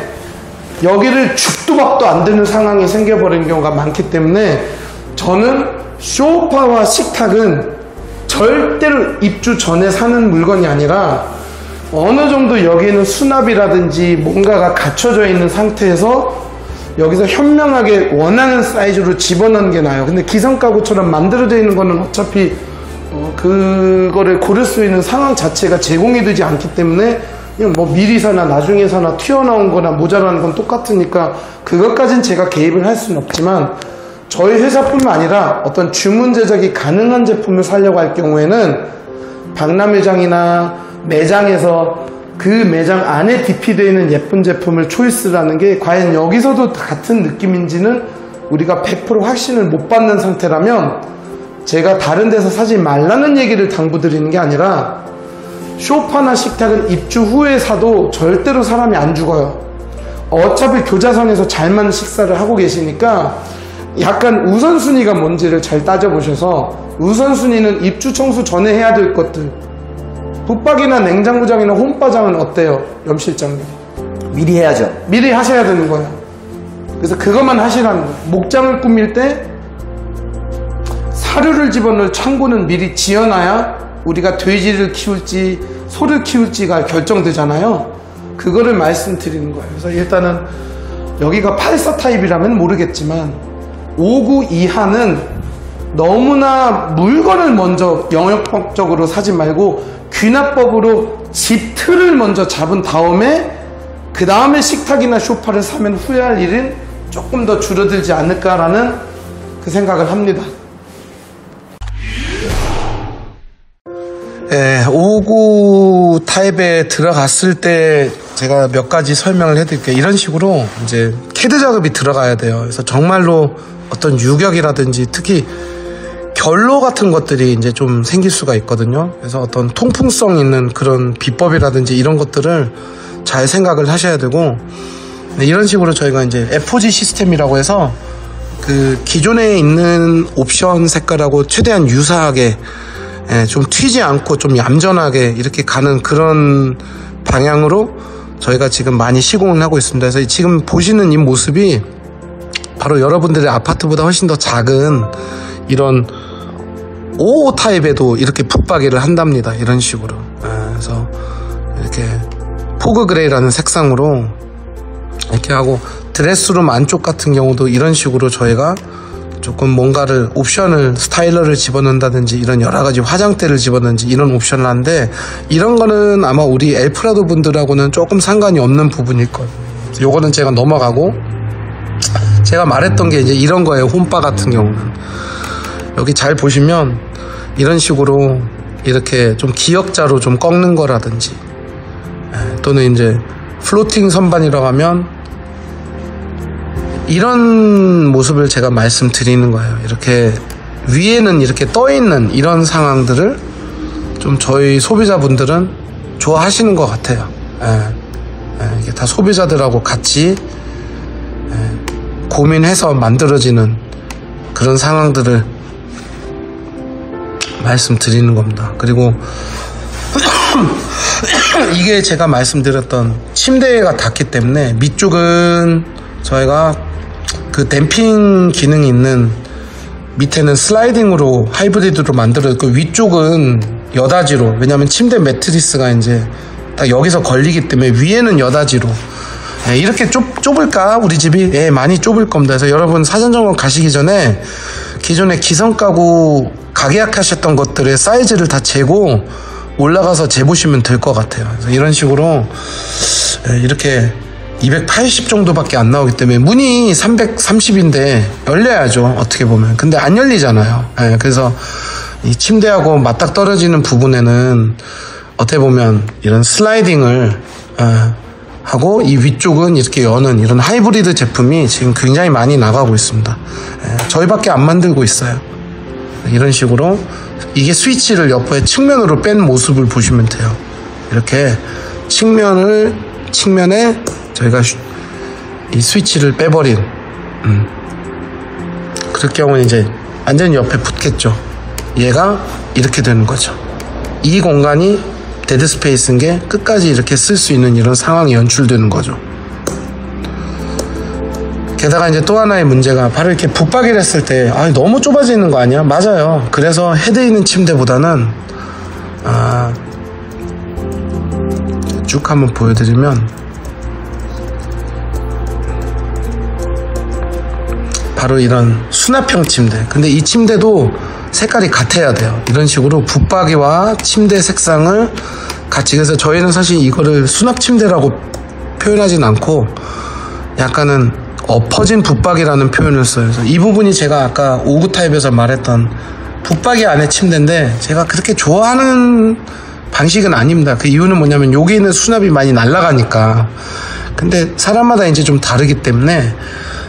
여기를 죽도 밥도 안 되는 상황이 생겨버리는 경우가 많기 때문에 저는 소파와 식탁은 절대로 입주 전에 사는 물건이 아니라 어느 정도 여기는 수납이라든지 뭔가가 갖춰져 있는 상태에서 여기서 현명하게 원하는 사이즈로 집어넣는 게 나아요. 근데 기성가구처럼 만들어져 있는 거는 어차피 그거를 고를 수 있는 상황 자체가 제공이 되지 않기 때문에 그냥 뭐 미리 사나 나중에 사나 튀어나온 거나 모자라는 건 똑같으니까 그것까진 제가 개입을 할 수는 없지만, 저희 회사뿐만 아니라 어떤 주문 제작이 가능한 제품을 사려고 할 경우에는 박람회장이나 매장에서 그 매장 안에 DP되어 있는 예쁜 제품을 초이스라는 게 과연 여기서도 같은 느낌인지는 우리가 100% 확신을 못 받는 상태라면 제가 다른 데서 사지 말라는 얘기를 당부드리는 게 아니라, 소파나 식탁은 입주 후에 사도 절대로 사람이 안 죽어요. 어차피 교자선에서 잘 맞는 식사를 하고 계시니까 약간 우선순위가 뭔지를 잘 따져보셔서, 우선순위는 입주 청소 전에 해야 될 것들, 붙박이나 냉장고장이나 홈바장은 어때요? 염 실장님 미리 해야죠. 미리 하셔야 되는 거예요. 그래서 그것만 하시라는 거예요. 목장을 꾸밀 때 사료를 집어넣을 창고는 미리 지어놔야 우리가 돼지를 키울지 소를 키울지가 결정되잖아요. 그거를 말씀드리는 거예요. 그래서 일단은 여기가 84 타입이라면 모르겠지만 59 이하는 너무나 물건을 먼저 영역적으로 사지 말고 귀납법으로 집 틀을 먼저 잡은 다음에 그 다음에 식탁이나 소파를 사면 후회할 일은 조금 더 줄어들지 않을까라는 그 생각을 합니다. 59 타입에 들어갔을 때 제가 몇 가지 설명을 해드릴게요. 이런 식으로 이제 캐드 작업이 들어가야 돼요. 그래서 정말로 어떤 유격이라든지 특히 결로 같은 것들이 이제 좀 생길 수가 있거든요. 그래서 어떤 통풍성 있는 그런 비법이라든지 이런 것들을 잘 생각을 하셔야 되고, 이런 식으로 저희가 이제 FOG 시스템이라고 해서 그 기존에 있는 옵션 색깔하고 최대한 유사하게 좀 튀지 않고 좀 얌전하게 이렇게 가는 그런 방향으로 저희가 지금 많이 시공을 하고 있습니다. 그래서 지금 보시는 이 모습이 바로 여러분들의 아파트보다 훨씬 더 작은 이런 55 타입에도 이렇게 붙박이를 한답니다. 이런 식으로. 그래서 이렇게 포그 그레이라는 색상으로 이렇게 하고, 드레스룸 안쪽 같은 경우도 이런 식으로 저희가 조금 뭔가를 옵션을 스타일러를 집어넣는다든지 이런 여러가지 화장대를 집어넣는지 이런 옵션을 하는데, 이런 거는 아마 우리 엘프라도 분들하고는 조금 상관이 없는 부분일 거예요. 요거는 제가 넘어가고, 제가 말했던 게 이제 이런 거예요. 홈바 같은 경우는 여기 잘 보시면 이런 식으로 이렇게 좀 기역자로 좀 꺾는 거라든지, 또는 이제 플로팅 선반이라고 하면 이런 모습을 제가 말씀드리는 거예요. 이렇게 위에는 이렇게 떠 있는 이런 상황들을 좀 저희 소비자분들은 좋아하시는 것 같아요. 이게 다 소비자들하고 같이 고민해서 만들어지는 그런 상황들을 말씀드리는 겁니다. 그리고 이게 제가 말씀드렸던 침대가 닿기 때문에 밑쪽은 저희가 그 댐핑 기능이 있는, 밑에는 슬라이딩으로 하이브리드로 만들어졌고 위쪽은 여다지로, 왜냐면 침대 매트리스가 이제 딱 여기서 걸리기 때문에 위에는 여다지로. 이렇게 좁을까 우리 집이? 많이 좁을 겁니다. 그래서 여러분 사전점검 가시기 전에 기존에 기성가구 가계약하셨던 것들의 사이즈를 다 재고 올라가서 재보시면 될 것 같아요. 그래서 이런 식으로 이렇게 280 정도밖에 안 나오기 때문에 문이 330인데 열려야죠, 어떻게 보면. 근데 안 열리잖아요. 그래서 이 침대하고 맞닥 떨어지는 부분에는 어떻게 보면 이런 슬라이딩을 하고, 이 위쪽은 이렇게 여는 이런 하이브리드 제품이 지금 굉장히 많이 나가고 있습니다. 저희밖에 안 만들고 있어요. 이런 식으로 이게 스위치를 옆에 측면으로 뺀 모습을 보시면 돼요. 이렇게 측면에 저희가 이 스위치를 빼버린, 그럴 경우는 이제 완전히 옆에 붙겠죠. 얘가 이렇게 되는 거죠. 이 공간이 데드 스페이스인 게 끝까지 이렇게 쓸 수 있는 이런 상황이 연출되는 거죠. 게다가 이제 또 하나의 문제가 바로 이렇게 붙박이를 했을 때 너무 좁아지는 거 아니야? 맞아요. 그래서 헤드 있는 침대보다는 쭉 한번 보여드리면 바로 이런 수납형 침대. 근데 이 침대도 색깔이 같아야 돼요. 이런 식으로 붙박이와 침대 색상을 같이. 그래서 저희는 사실 이거를 수납 침대라고 표현하진 않고 약간은 엎어진 붙박이라는 표현을 써요. 그래서 이 부분이 제가 아까 5구 타입에서 말했던 붙박이 안에 침대인데 제가 그렇게 좋아하는 방식은 아닙니다. 그 이유는 뭐냐면 여기 있는 수납이 많이 날아가니까. 근데 사람마다 이제 좀 다르기 때문에,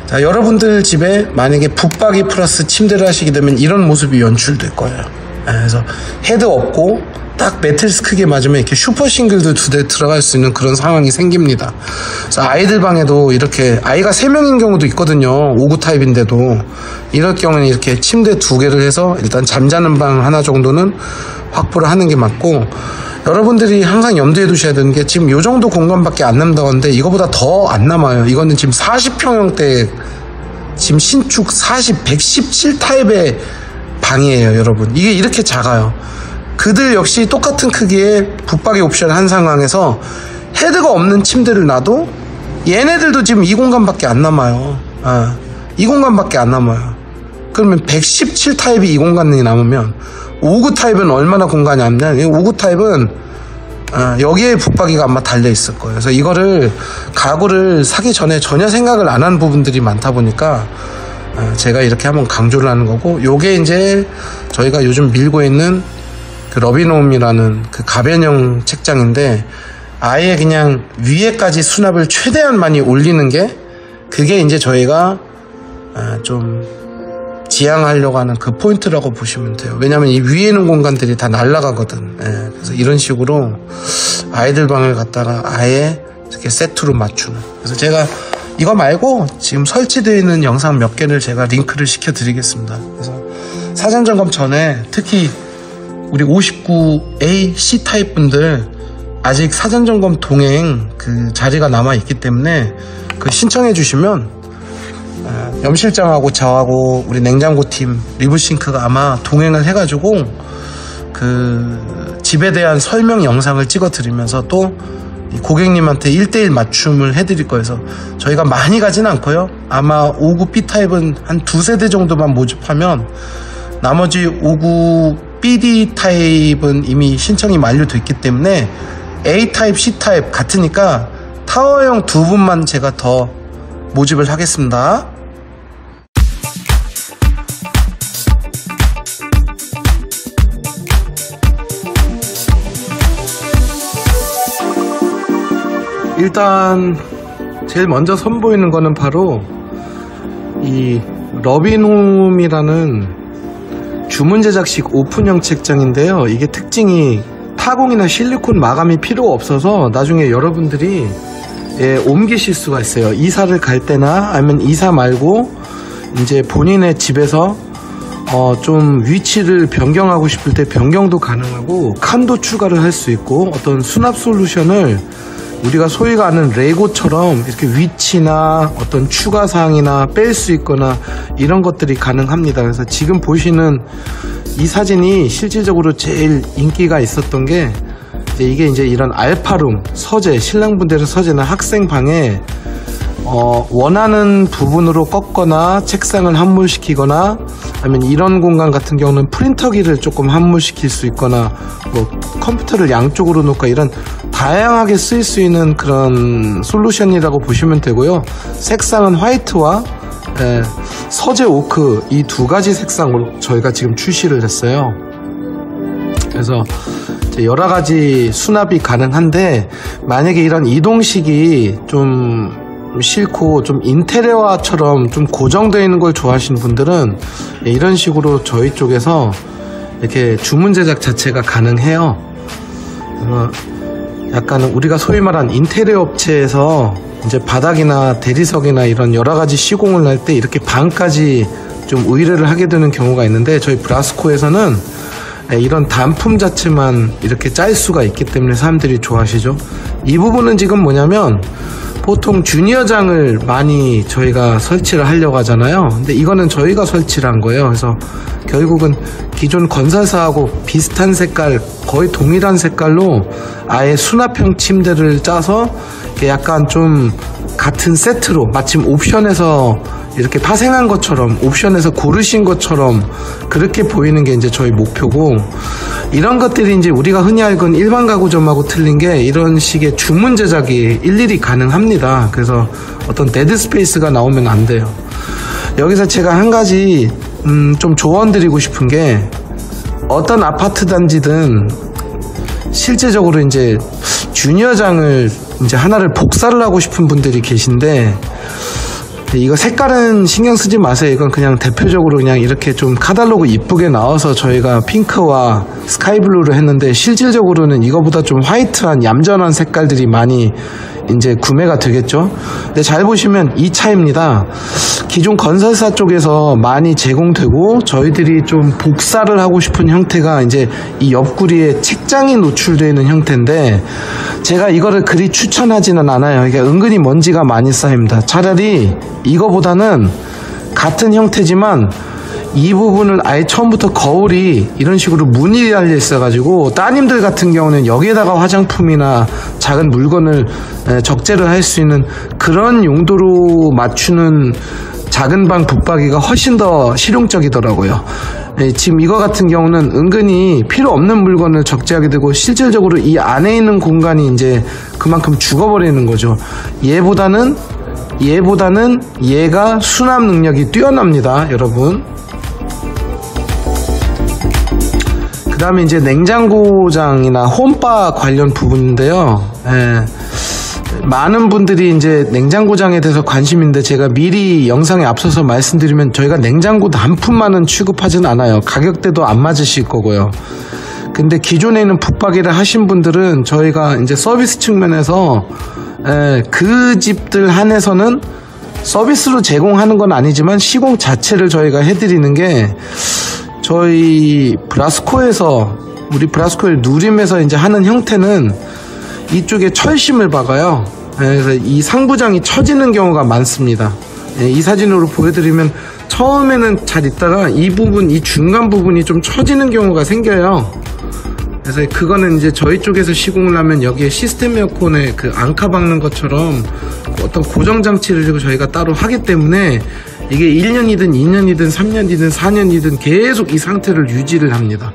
자, 여러분들 집에 만약에 붙박이 플러스 침대를 하시게 되면 이런 모습이 연출될 거예요. 그래서 헤드 없고 딱 매트리스 크게 맞으면 이렇게 슈퍼 싱글도 2대 들어갈 수 있는 그런 상황이 생깁니다. 그래서 아이들 방에도 이렇게 아이가 3명인 경우도 있거든요. 5구 타입인데도. 이럴 경우는 이렇게 침대 2개를 해서 일단 잠자는 방 하나 정도는 확보를 하는 게 맞고, 여러분들이 항상 염두에 두셔야 되는 게 지금 이 정도 공간밖에 안 남다고 하는데 이거보다 더 안 남아요. 이거는 지금 40평형대 지금 신축 117 타입의 방이에요, 여러분. 이게 이렇게 작아요. 그들 역시 똑같은 크기의 붙박이 옵션을 한 상황에서 헤드가 없는 침대를 놔도 얘네들도 지금 이 공간밖에 안 남아요. 이 공간밖에 안 남아요. 그러면 117 타입이 이 공간이 남으면 5구 타입은 얼마나 공간이 남냐? 5구 타입은 여기에 붙박이가 아마 달려 있을 거예요. 그래서 이거를 가구를 사기 전에 전혀 생각을 안 한 부분들이 많다 보니까 제가 이렇게 한번 강조를 하는 거고, 요게 이제 저희가 요즘 밀고 있는 그 러비노움이라는 그 가변형 책장인데, 아예 그냥 위에까지 수납을 최대한 많이 올리는 게, 그게 이제 저희가 좀 지향하려고 하는 그 포인트라고 보시면 돼요. 왜냐면 이 위에 있는 공간들이 다 날아가거든. 그래서 이런 식으로 아이들 방을 갖다가 아예 이렇게 세트로 맞추는. 그래서 제가 이거 말고 지금 설치되어 있는 영상 몇 개를 제가 링크를 시켜 드리겠습니다. 그래서 사전 점검 전에 특히 우리 59A C 타입 분들 아직 사전 점검 동행 그 자리가 남아 있기 때문에 그 신청해 주시면 염 실장하고 저하고 우리 냉장고팀 리브싱크가 아마 동행을 해가지고 그 집에 대한 설명 영상을 찍어 드리면서 또 고객님한테 1:1 맞춤을 해드릴 거여서 저희가 많이 가진 않고요. 아마 5구 B타입은 한 2세대 정도만 모집하면 나머지 5구 BD 타입은 이미 신청이 만료됐기 때문에 A타입, C타입 같으니까 타워형 2분만 제가 더 모집을 하겠습니다. 일단 제일 먼저 선보이는 거는 바로 이 러빈홈이라는 주문 제작식 오픈형 책장인데요. 이게 특징이 타공이나 실리콘 마감이 필요 없어서 나중에 여러분들이 옮기실 수가 있어요. 이사를 갈 때나 아니면 이사 말고 이제 본인의 집에서 좀 위치를 변경하고 싶을 때 변경도 가능하고 칸도 추가를 할 수 있고 어떤 수납 솔루션을 우리가 소위가 아는 레고처럼 이렇게 위치나 어떤 추가 사항이나 뺄 수 있거나 이런 것들이 가능합니다. 그래서 지금 보시는 이 사진이 실질적으로 제일 인기가 있었던 게 이게 이제 이런 알파룸 서재, 신랑분들의 서재나 학생방에 원하는 부분으로 꺾거나 책상을 함몰시키거나 아니면 이런 공간 같은 경우는 프린터기를 조금 함몰시킬 수 있거나 뭐 컴퓨터를 양쪽으로 놓고 이런 다양하게 쓰일 수 있는 그런 솔루션이라고 보시면 되고요. 색상은 화이트와 서재 오크 이 두 가지 색상으로 저희가 지금 출시를 했어요. 그래서 여러 가지 수납이 가능한데 만약에 이런 이동식이 좀 싫고 좀 인테리어처럼 좀 고정되어 있는 걸 좋아하시는 분들은 이런 식으로 저희 쪽에서 이렇게 주문 제작 자체가 가능해요. 약간 우리가 소위 말한 인테리어 업체에서 이제 바닥이나 대리석이나 이런 여러 가지 시공을 할 때 이렇게 방까지 좀 의뢰를 하게 되는 경우가 있는데 저희 브라스코에서는 이런 단품 자체만 이렇게 짤 수가 있기 때문에 사람들이 좋아하시죠. 이 부분은 지금 뭐냐면 보통 주니어장을 많이 저희가 설치를 하려고 하잖아요. 근데 이거는 저희가 설치를 한 거예요. 그래서 결국은 기존 건설사하고 비슷한 색깔, 거의 동일한 색깔로 아예 수납형 침대를 짜서 약간 좀 같은 세트로 마침 옵션에서 이렇게 파생한 것처럼 옵션에서 고르신 것처럼 그렇게 보이는 게 이제 저희 목표고, 이런 것들이 이제 우리가 흔히 알건 일반 가구점하고 틀린 게 이런 식의 주문 제작이 일일이 가능합니다. 그래서 어떤 데드 스페이스가 나오면 안 돼요. 여기서 제가 한 가지 좀 조언 드리고 싶은 게, 어떤 아파트 단지든 실제적으로 이제 주니어장을 이제 하나를 복사를 하고 싶은 분들이 계신데, 이거 색깔은 신경 쓰지 마세요. 이건 그냥 대표적으로 그냥 이렇게 좀 카탈로그 이쁘게 나와서 저희가 핑크와 스카이블루를 했는데, 실질적으로는 이거보다 좀 화이트한 얌전한 색깔들이 많이 이제 구매가 되겠죠. 근데 잘 보시면 이 차이입니다. 기존 건설사 쪽에서 많이 제공되고 저희들이 좀 복사를 하고 싶은 형태가 이제 이 옆구리에 책장이 노출되어 있는 형태인데, 제가 이거를 그리 추천하지는 않아요. 이게 은근히 먼지가 많이 쌓입니다. 차라리 이거보다는 같은 형태지만 이 부분을 아예 처음부터 거울이 이런 식으로 무늬 달려 있어가지고 따님들 같은 경우는 여기에다가 화장품이나 작은 물건을 적재를 할 수 있는 그런 용도로 맞추는 작은 방 붙박이가 훨씬 더 실용적이더라고요. 지금 이거 같은 경우는 은근히 필요 없는 물건을 적재하게 되고 실질적으로 이 안에 있는 공간이 이제 그만큼 죽어버리는 거죠. 얘보다는 얘가 수납 능력이 뛰어납니다, 여러분. 그 다음에 이제 냉장고장이나 홈바 관련 부분인데요. 많은 분들이 이제 냉장고장에 대해서 관심인데, 제가 미리 영상에 앞서서 말씀드리면 저희가 냉장고 단품만은 취급하진 않아요. 가격대도 안 맞으실 거고요. 근데 기존에 있는 붙박이를 하신 분들은 저희가 이제 서비스 측면에서 그 집들 한해서는 서비스로 제공하는 건 아니지만 시공 자체를 저희가 해드리는 게, 저희 브라스코에서, 우리 브라스코의 누림에서 이제 하는 형태는 이쪽에 철심을 박아요. 그래서 이 상부장이 처지는 경우가 많습니다. 이 사진으로 보여드리면 처음에는 잘 있다가 이 부분, 이 중간 부분이 좀 처지는 경우가 생겨요. 그래서 그거는 이제 저희 쪽에서 시공을 하면 여기에 시스템 에어컨에 그 앙카 박는 것처럼 어떤 고정 장치를 저희가 따로 하기 때문에 이게 1년이든 2년이든 3년이든 4년이든 계속 이 상태를 유지를 합니다.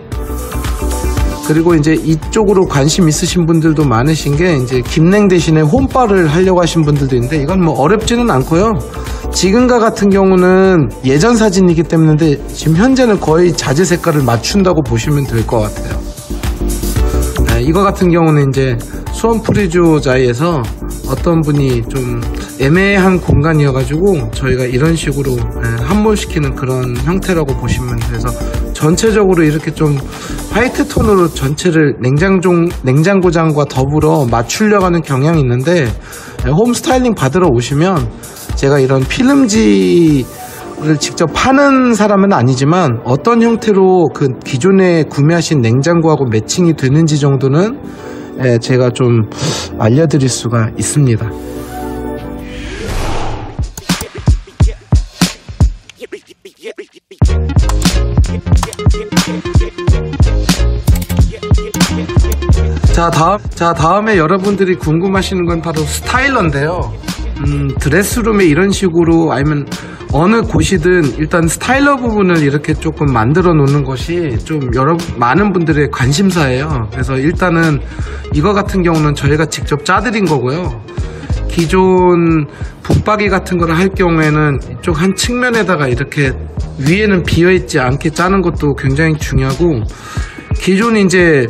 그리고 이제 이쪽으로 관심 있으신 분들도 많으신 게, 이제 김냉 대신에 홈바를 하려고 하신 분들도 있는데, 이건 뭐 어렵지는 않고요. 지금과 같은 경우는 예전 사진이기 때문에 지금 현재는 거의 자재 색깔을 맞춘다고 보시면 될 것 같아요. 이거 같은 경우는 이제 수원 프리조자이에서 어떤 분이 좀 애매한 공간이어가지고 저희가 이런 식으로 함몰시키는 그런 형태라고 보시면 돼서 전체적으로 이렇게 좀 화이트 톤으로 전체를 냉장고장과 더불어 맞추려고 하는 경향이 있는데 홈 스타일링 받으러 오시면 제가 이런 필름지를 직접 파는 사람은 아니지만 어떤 형태로 그 기존에 구매하신 냉장고하고 매칭이 되는지 정도는 제가 좀 알려드릴 수가 있습니다. 자, 다음에 여러분들이 궁금하시는 건 바로 스타일러인데요. 드레스룸에 이런 식으로 아니면 어느 곳이든 일단 스타일러 부분을 이렇게 조금 만들어 놓는 것이 좀 많은 분들의 관심사예요. 그래서 일단은 이거 같은 경우는 저희가 직접 짜드린 거고요. 기존 붙박이 같은 거를 할 경우에는 이쪽 한 측면에다가 이렇게 위에는 비어있지 않게 짜는 것도 굉장히 중요하고, 기존 이제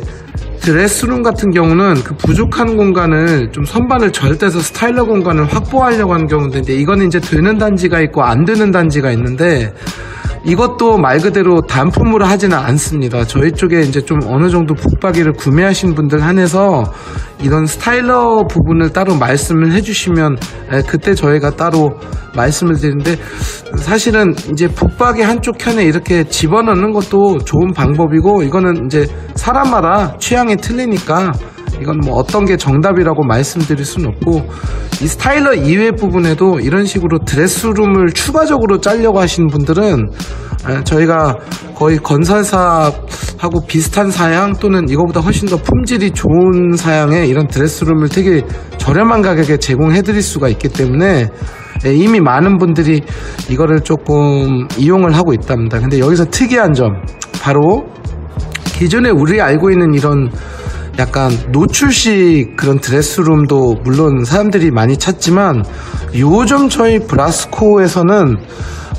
드레스룸 같은 경우는 그 부족한 공간을 좀 선반을 절대서 스타일러 공간을 확보하려고 하는 경우인데, 이거는 이제 되는 단지가 있고 안 되는 단지가 있는데, 이것도 말 그대로 단품으로 하지는 않습니다. 저희 쪽에 이제 좀 어느 정도 붙박이를 구매하신 분들 한해서 이런 스타일러 부분을 따로 말씀을 해주시면 그때 저희가 따로 말씀을 드리는데, 사실은 이제 붙박이 한쪽 켠에 이렇게 집어넣는 것도 좋은 방법이고, 이거는 이제 사람마다 취향이 틀리니까 이건 뭐 어떤 게 정답이라고 말씀드릴 수는 없고, 이 스타일러 이외 부분에도 이런 식으로 드레스룸을 추가적으로 짜려고 하시는 분들은 저희가 거의 건설사하고 비슷한 사양 또는 이거보다 훨씬 더 품질이 좋은 사양의 이런 드레스룸을 되게 저렴한 가격에 제공해 드릴 수가 있기 때문에 이미 많은 분들이 이거를 조금 이용을 하고 있답니다. 근데 여기서 특이한 점, 바로 기존에 우리 알고 있는 이런 약간 노출식 그런 드레스룸도 물론 사람들이 많이 찾지만, 요즘 저희 브라스코에서는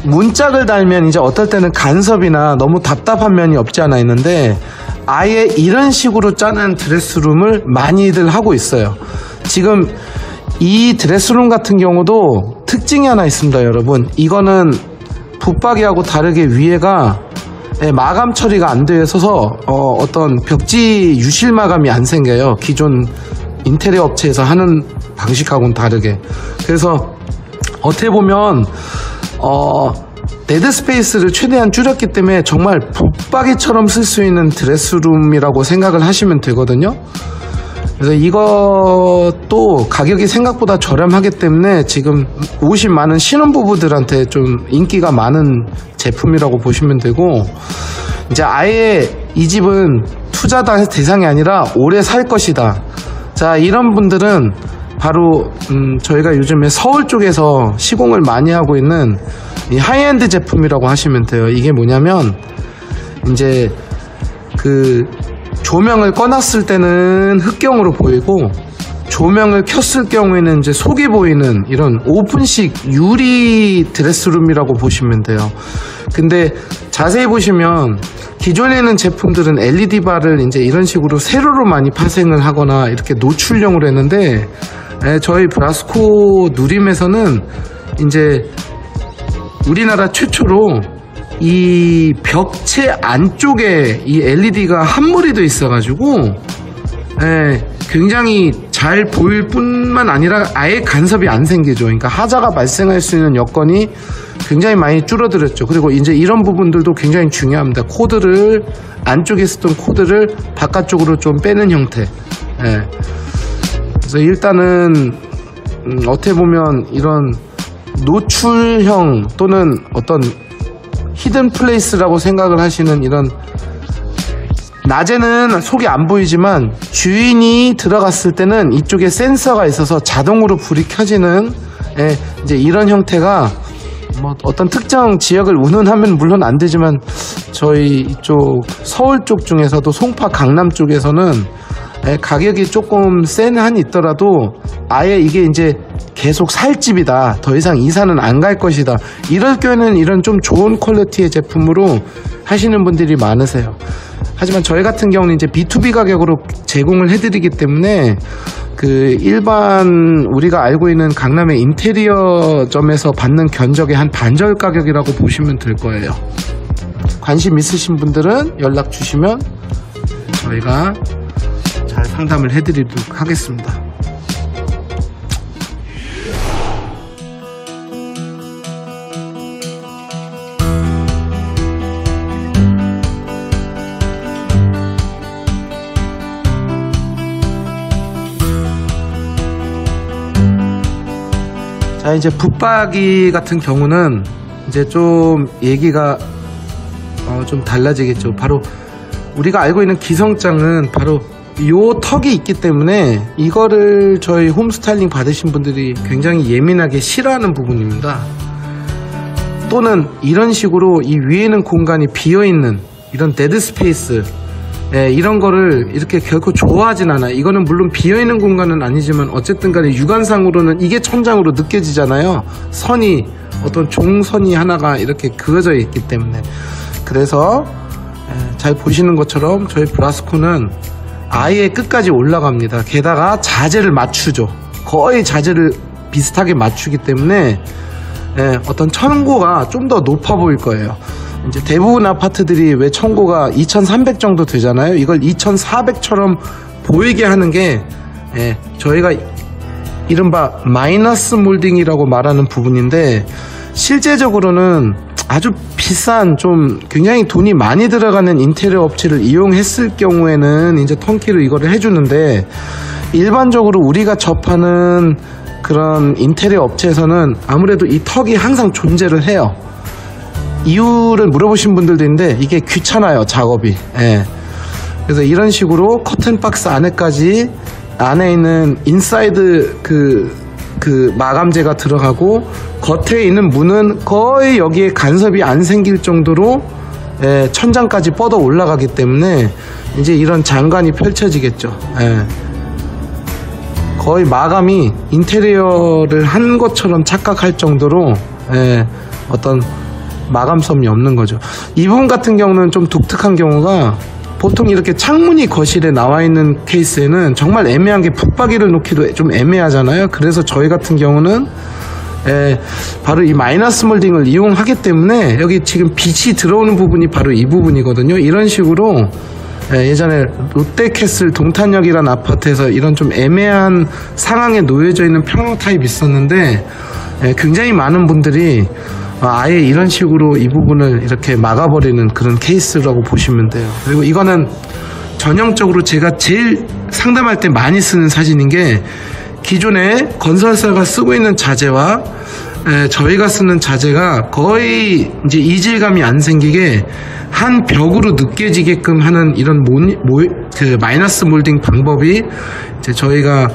문짝을 달면 이제 어떨 때는 간섭이나 너무 답답한 면이 없지 않아 있는데, 아예 이런 식으로 짜는 드레스룸을 많이들 하고 있어요. 지금 이 드레스룸 같은 경우도 특징이 하나 있습니다, 여러분. 이거는 붙박이하고 다르게 위에가 마감 처리가 안 되어 있어서 어떤 벽지 유실 마감이 안 생겨요. 기존 인테리어 업체에서 하는 방식하고는 다르게. 그래서 어떻게 보면 데드 스페이스를 최대한 줄였기 때문에 정말 붙박이처럼 쓸 수 있는 드레스룸이라고 생각을 하시면 되거든요. 그래서 이것도 가격이 생각보다 저렴하기 때문에 지금 오신 많은 신혼부부들한테 좀 인기가 많은 제품이라고 보시면 되고, 이제 아예 이 집은 투자 대상이 아니라 오래 살 것이다, 자, 이런 분들은 바로 저희가 요즘에 서울 쪽에서 시공을 많이 하고 있는 이 하이엔드 제품이라고 하시면 돼요. 이게 뭐냐면 이제 그 조명을 꺼놨을 때는 흑경으로 보이고, 조명을 켰을 경우에는 이제 속이 보이는 이런 오픈식 유리 드레스룸이라고 보시면 돼요. 근데 자세히 보시면 기존에는 제품들은 LED 바를 이제 이런 식으로 세로로 많이 파생을 하거나 이렇게 노출형으로 했는데, 저희 브라스코 누림에서는 이제 우리나라 최초로 이 벽체 안쪽에 이 LED가 함몰이 돼 있어가지고 굉장히 잘 보일 뿐만 아니라 아예 간섭이 안 생기죠. 그러니까 하자가 발생할 수 있는 여건이 굉장히 많이 줄어들었죠. 그리고 이제 이런 부분들도 굉장히 중요합니다. 코드를, 안쪽에 쓰던 코드를 바깥쪽으로 좀 빼는 형태. 그래서 일단은 어떻게 보면 이런 노출형 또는 어떤 히든 플레이스라고 생각을 하시는, 이런 낮에는 속이 안 보이지만 주인이 들어갔을 때는 이쪽에 센서가 있어서 자동으로 불이 켜지는 이제 이런 형태가 뭐 어떤 특정 지역을 운운하면 물론 안 되지만 저희 이쪽 서울 쪽 중에서도 송파 강남 쪽에서는 가격이 조금 센 한이 있더라도 아예 이게 이제 계속 살 집이다, 더 이상 이사는 안 갈 것이다, 이럴 경우에는 이런 좀 좋은 퀄리티의 제품으로 하시는 분들이 많으세요. 하지만 저희 같은 경우는 이제 B2B 가격으로 제공을 해드리기 때문에 그 일반 우리가 알고 있는 강남의 인테리어점에서 받는 견적의 한 반절 가격이라고 보시면 될 거예요. 관심 있으신 분들은 연락 주시면 저희가 잘 상담을 해드리도록 하겠습니다. 자, 이제 붙박이 같은 경우는 이제 좀 얘기가 좀 달라지겠죠. 바로 우리가 알고 있는 기성장은 바로 요 턱이 있기 때문에 이거를 저희 홈스타일링 받으신 분들이 굉장히 예민하게 싫어하는 부분입니다. 또는 이런 식으로 이 위에는 공간이 비어있는 이런 데드 스페이스, 이런 거를 이렇게 결코 좋아하진 않아요. 이거는 물론 비어있는 공간은 아니지만 어쨌든 간에 육안상으로는 이게 천장으로 느껴지잖아요. 선이, 어떤 종선이 하나가 이렇게 그어져 있기 때문에. 그래서 잘 보시는 것처럼 저희 브라스코는 아예 끝까지 올라갑니다. 게다가 자재를 맞추죠. 거의 자재를 비슷하게 맞추기 때문에 어떤 천고가 좀 더 높아 보일 거예요. 이제 대부분 아파트들이 왜 천고가 2300 정도 되잖아요. 이걸 2400처럼 보이게 하는 게 저희가 이른바 마이너스 몰딩이라고 말하는 부분인데, 실제적으로는 아주 비싼, 좀 굉장히 돈이 많이 들어가는 인테리어 업체를 이용했을 경우에는 이제 턴키로 이거를 해주는데, 일반적으로 우리가 접하는 그런 인테리어 업체에서는 아무래도 이 턱이 항상 존재를 해요. 이유를 물어보신 분들도 있는데 이게 귀찮아요, 작업이. 그래서 이런 식으로 커튼 박스 안에까지, 안에 있는 인사이드 그 마감재가 들어가고, 겉에 있는 문은 거의 여기에 간섭이 안 생길 정도로 천장까지 뻗어 올라가기 때문에 이제 이런 장관이 펼쳐지겠죠. 거의 마감이 인테리어를 한 것처럼 착각할 정도로 어떤 마감섬이 없는 거죠. 이 부분 같은 경우는 좀 독특한 경우가, 보통 이렇게 창문이 거실에 나와 있는 케이스에는 정말 애매한 게 붙박이를 놓기도 좀 애매하잖아요. 그래서 저희 같은 경우는 바로 이 마이너스 몰딩을 이용하기 때문에 여기 지금 빛이 들어오는 부분이 바로 이 부분이거든요. 이런 식으로 예전에 롯데캐슬 동탄역이라는 아파트에서 이런 좀 애매한 상황에 놓여져 있는 평로 타입이 있었는데, 굉장히 많은 분들이 아예 이런 식으로 이 부분을 이렇게 막아버리는 그런 케이스라고 보시면 돼요. 그리고 이거는 전형적으로 제가 제일 상담할 때 많이 쓰는 사진인 게, 기존에 건설사가 쓰고 있는 자재와 저희가 쓰는 자재가 거의 이제 이질감이 안 생기게 한 벽으로 느껴지게끔 하는 이런 그 마이너스 몰딩 방법이 이제 저희가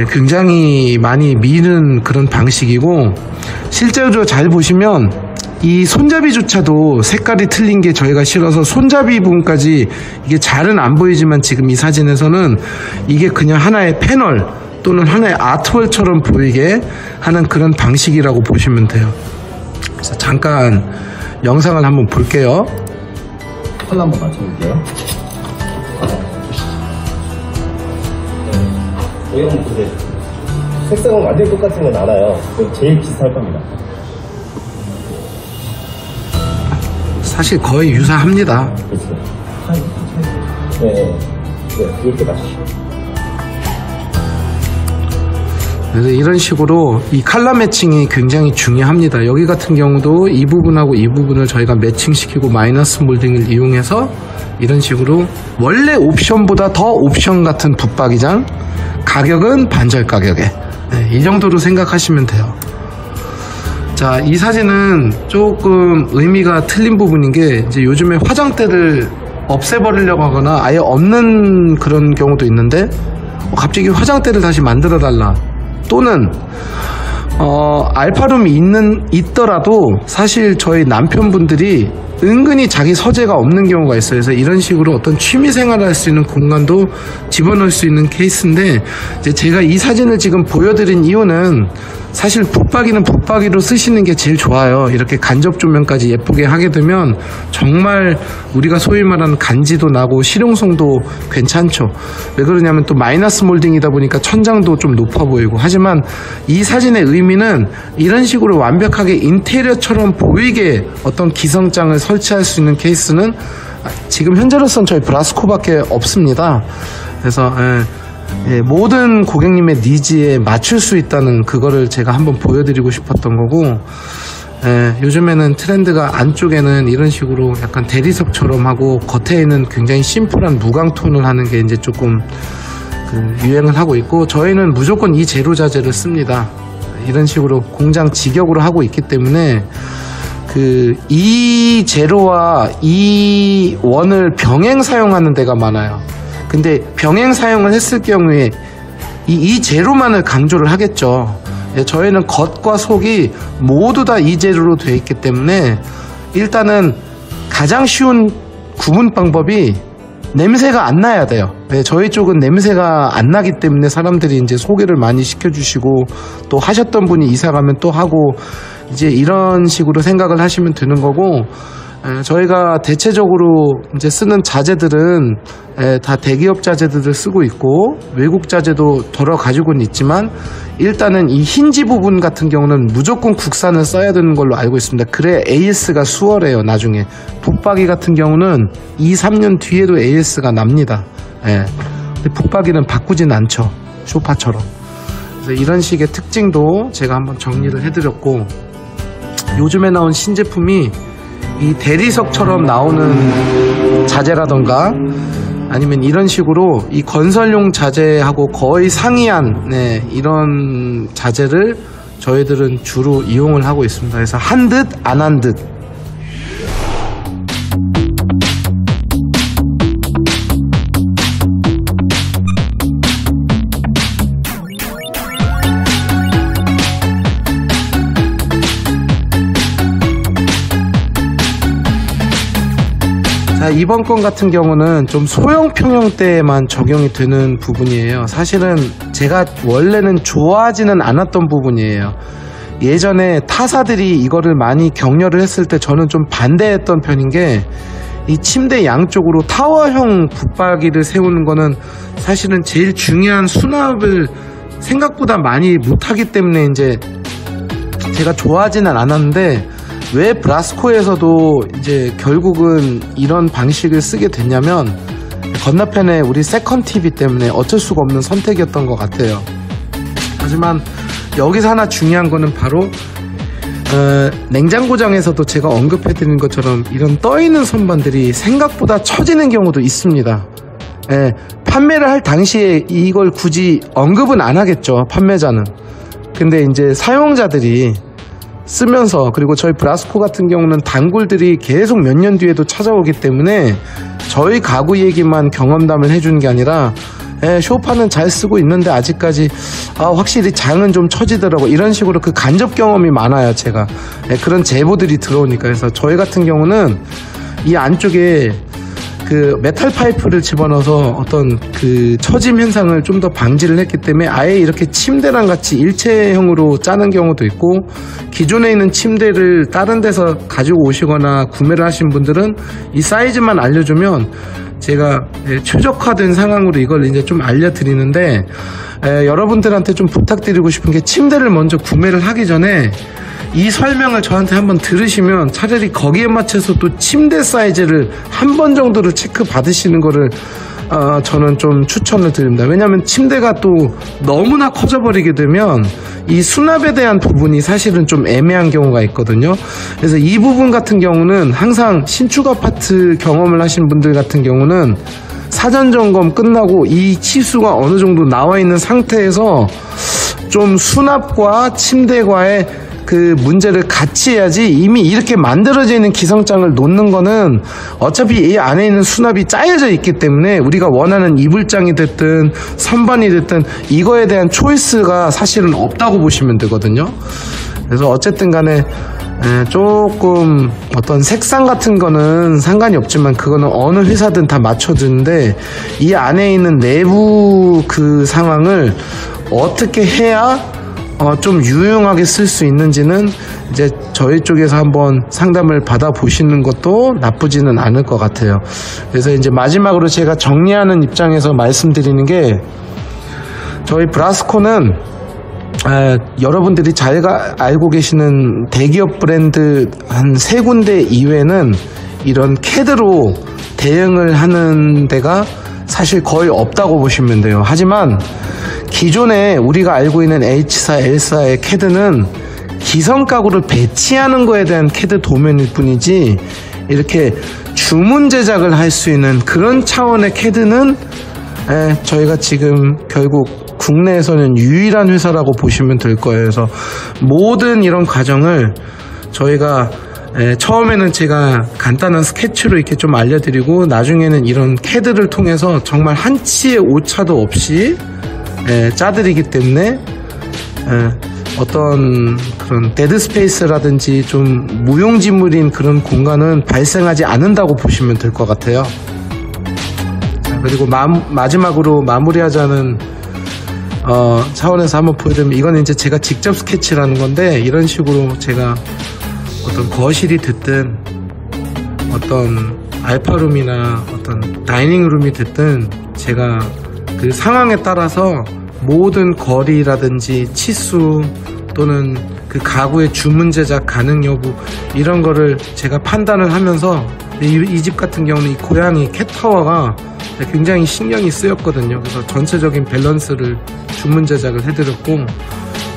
굉장히 많이 미는 그런 방식이고, 실제로 잘 보시면 이 손잡이조차도 색깔이 틀린 게 저희가 싫어서 손잡이 부분까지, 이게 잘은 안 보이지만 지금 이 사진에서는 이게 그냥 하나의 패널 또는 하나의 아트월처럼 보이게 하는 그런 방식이라고 보시면 돼요. 그래서 잠깐 영상을 한번 볼게요. 컬러 한번 맞춰볼게요. 여기 한번 보세요. 색상은 완전히 똑같은 건 알아요. 제일 비슷할 겁니다. 사실 거의 유사합니다. 그렇죠. 네, 이렇게 맞추시죠. 그래서 이런 식으로 이 컬러 매칭이 굉장히 중요합니다. 여기 같은 경우도 이 부분하고 이 부분을 저희가 매칭시키고 마이너스 몰딩을 이용해서 이런 식으로, 원래 옵션보다 더 옵션 같은 붙박이장, 가격은 반절 가격에, 이 정도로 생각하시면 돼요. 자, 이 사진은 조금 의미가 틀린 부분인 게, 이제 요즘에 화장대를 없애버리려고 하거나 아예 없는 그런 경우도 있는데, 갑자기 화장대를 다시 만들어 달라, 또는 알파룸이 있더라도 사실 저희 남편분들이 은근히 자기 서재가 없는 경우가 있어요. 그래서 이런 식으로 어떤 취미 생활을 할 수 있는 공간도 집어넣을 수 있는 케이스인데, 이제 제가 이 사진을 지금 보여드린 이유는 사실 붙박이는 붙박이로 쓰시는 게 제일 좋아요. 이렇게 간접 조명까지 예쁘게 하게 되면 정말 우리가 소위 말하는 간지도 나고 실용성도 괜찮죠. 왜 그러냐면 또 마이너스 몰딩이다 보니까 천장도 좀 높아 보이고. 하지만 이 사진의 의미는 이런 식으로 완벽하게 인테리어처럼 보이게 어떤 기성장을 설치할 수 있는 케이스는 지금 현재로서는 저희 브라스코밖에 없습니다. 그래서 모든 고객님의 니즈에 맞출 수 있다는 그거를 제가 한번 보여드리고 싶었던 거고, 요즘에는 트렌드가 안쪽에는 이런 식으로 약간 대리석처럼 하고 겉에는 굉장히 심플한 무광톤을 하는 게 이제 조금 유행을 하고 있고, 저희는 무조건 이 제로 자재를 씁니다. 이런 식으로 공장 직역으로 하고 있기 때문에 이 제로와 이 원을 병행 사용하는 데가 많아요. 근데 병행 사용을 했을 경우에 이 제로만을 강조를 하겠죠. 저희는 겉과 속이 모두 다 이 제로로 되어 있기 때문에 일단은 가장 쉬운 구분 방법이 냄새가 안 나야 돼요. 저희 쪽은 냄새가 안 나기 때문에 사람들이 이제 소개를 많이 시켜주시고, 또 하셨던 분이 이사 가면 또 하고, 이제 이런 식으로 생각을 하시면 되는 거고, 저희가 대체적으로 이제 쓰는 자재들은 다 대기업 자재들을 쓰고 있고, 외국 자재도 덜어 가지고는 있지만, 일단은 이 힌지 부분 같은 경우는 무조건 국산을 써야 되는 걸로 알고 있습니다. 그래 AS가 수월해요. 나중에 붙박이 같은 경우는 2, 3년 뒤에도 AS가 납니다. 근데 붙박이는 바꾸진 않죠. 쇼파처럼. 그래서 이런 식의 특징도 제가 한번 정리를 해드렸고, 요즘에 나온 신제품이 이 대리석처럼 나오는 자재라던가, 아니면 이런 식으로 이 건설용 자재하고 거의 상이한 이런 자재를 저희들은 주로 이용을 하고 있습니다. 그래서 한 듯 안 한 듯. 자, 이번 건 같은 경우는 좀 소형 평형대에만 적용이 되는 부분이에요. 사실은 제가 원래는 좋아하지는 않았던 부분이에요. 예전에 타사들이 이거를 많이 격려를 했을 때 저는 좀 반대했던 편인 게, 이 침대 양쪽으로 타워형 붙박이를 세우는 거는 사실은 제일 중요한 수납을 생각보다 많이 못하기 때문에 이제 제가 좋아하지는 않았는데, 왜 브라스코에서도 이제 결국은 이런 방식을 쓰게 됐냐면, 건너편에 우리 세컨 TV 때문에 어쩔 수가 없는 선택이었던 것 같아요. 하지만 여기서 하나 중요한 거는 바로 냉장고장에서도 제가 언급해드린 것처럼 이런 떠있는 선반들이 생각보다 처지는 경우도 있습니다. 판매를 할 당시에 이걸 굳이 언급은 안 하겠죠, 판매자는. 근데 이제 사용자들이 쓰면서, 그리고 저희 브라스코 같은 경우는 단골들이 계속 몇 년 뒤에도 찾아오기 때문에 저희 가구 얘기만 경험담을 해주는 게 아니라, 쇼파는 잘 쓰고 있는데 아직까지 확실히 장은 좀 처지더라고, 이런 식으로 그 간접 경험이 많아요. 제가 그런 제보들이 들어오니까. 그래서 저희 같은 경우는 이 안쪽에 그 메탈 파이프를 집어넣어서 어떤 그 처짐 현상을 좀 더 방지를 했기 때문에 아예 이렇게 침대랑 같이 일체형으로 짜는 경우도 있고, 기존에 있는 침대를 다른 데서 가지고 오시거나 구매를 하신 분들은 이 사이즈만 알려주면 제가 최적화된 상황으로 이걸 이제 좀 알려드리는데, 여러분들한테 좀 부탁드리고 싶은 게, 침대를 먼저 구매를 하기 전에 이 설명을 저한테 한번 들으시면 차라리 거기에 맞춰서 또 침대 사이즈를 한 번 정도를 체크 받으시는 거를 저는 좀 추천을 드립니다. 왜냐하면 침대가 또 너무나 커져버리게 되면 이 수납에 대한 부분이 사실은 좀 애매한 경우가 있거든요. 그래서 이 부분 같은 경우는 항상 신축 아파트 경험을 하신 분들 같은 경우는 사전 점검 끝나고 이 치수가 어느 정도 나와 있는 상태에서 좀 수납과 침대과의 그 문제를 같이 해야지, 이미 이렇게 만들어져 있는 기성장을 놓는 거는 어차피 이 안에 있는 수납이 짜여져 있기 때문에 우리가 원하는 이불장이 됐든 선반이 됐든 이거에 대한 초이스가 사실은 없다고 보시면 되거든요. 그래서 어쨌든 간에 조금 어떤 색상 같은 거는 상관이 없지만 그거는 어느 회사든 다 맞춰주는데 이 안에 있는 내부 그 상황을 어떻게 해야 좀 유용하게 쓸 수 있는지는 이제 저희 쪽에서 한번 상담을 받아보시는 것도 나쁘지는 않을 것 같아요. 그래서 이제 마지막으로 제가 정리하는 입장에서 말씀드리는 게 저희 브라스코는 여러분들이 잘 알고 계시는 대기업 브랜드 한 3군데 이외에는 이런 CAD로 대응을 하는 데가 사실 거의 없다고 보시면 돼요. 하지만 기존에 우리가 알고 있는 H사, L사의 CAD는 기성 가구를 배치하는 거에 대한 CAD 도면일 뿐이지 이렇게 주문 제작을 할 수 있는 그런 차원의 CAD는 저희가 지금 결국 국내에서는 유일한 회사라고 보시면 될 거예요. 그래서 모든 이런 과정을 저희가 처음에는 제가 간단한 스케치로 이렇게 좀 알려드리고 나중에는 이런 CAD를 통해서 정말 한치의 오차도 없이 짜드리기 때문에 어떤 그런 데드 스페이스라든지 좀 무용지물인 그런 공간은 발생하지 않는다고 보시면 될 것 같아요. 그리고 마지막으로 마무리하자는 차원에서 한번 보여드리면 이건 이제 제가 직접 스케치라는 건데 이런 식으로 제가 어떤 거실이 됐든 어떤 알파룸이나 어떤 다이닝룸이 됐든 제가 그 상황에 따라서 모든 거리라든지 치수 또는 그 가구의 주문 제작 가능 여부 이런 거를 제가 판단을 하면서 이 집 같은 경우는 이 고양이 캣타워가 굉장히 신경이 쓰였거든요. 그래서 전체적인 밸런스를 주문 제작을 해드렸고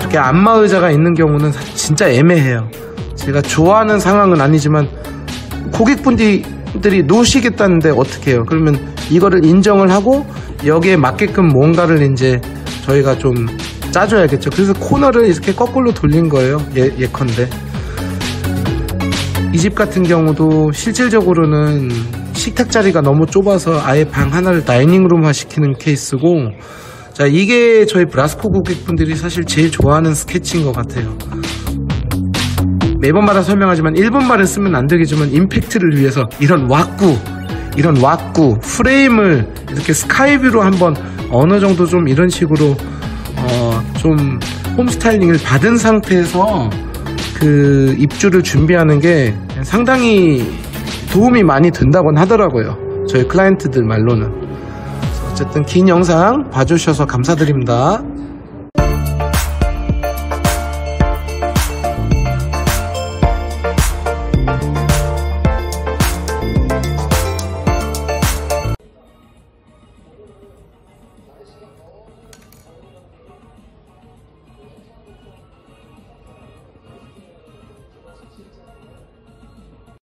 이렇게 안마 의자가 있는 경우는 진짜 애매해요. 제가 좋아하는 상황은 아니지만 고객분들이 놓으시겠다는데 어떻게 해요? 그러면 이거를 인정을 하고 여기에 맞게끔 뭔가를 이제 저희가 좀 짜줘야겠죠. 그래서 코너를 이렇게 거꾸로 돌린 거예요. 예컨대 이 집 같은 경우도 실질적으로는 식탁 자리가 너무 좁아서 아예 방 하나를 다이닝룸화 시키는 케이스고, 자, 이게 저희 브라스코 고객분들이 사실 제일 좋아하는 스케치인 것 같아요. 매번마다 설명하지만 일본말을 쓰면 안 되겠지만 임팩트를 위해서 이런 왁구 프레임을 이렇게 스카이뷰로 한번 어느 정도 좀 이런 식으로 좀 홈스타일링을 받은 상태에서 그 입주를 준비하는 게 상당히 도움이 많이 된다곤 하더라고요. 저희 클라이언트들 말로는. 어쨌든 긴 영상 봐주셔서 감사드립니다.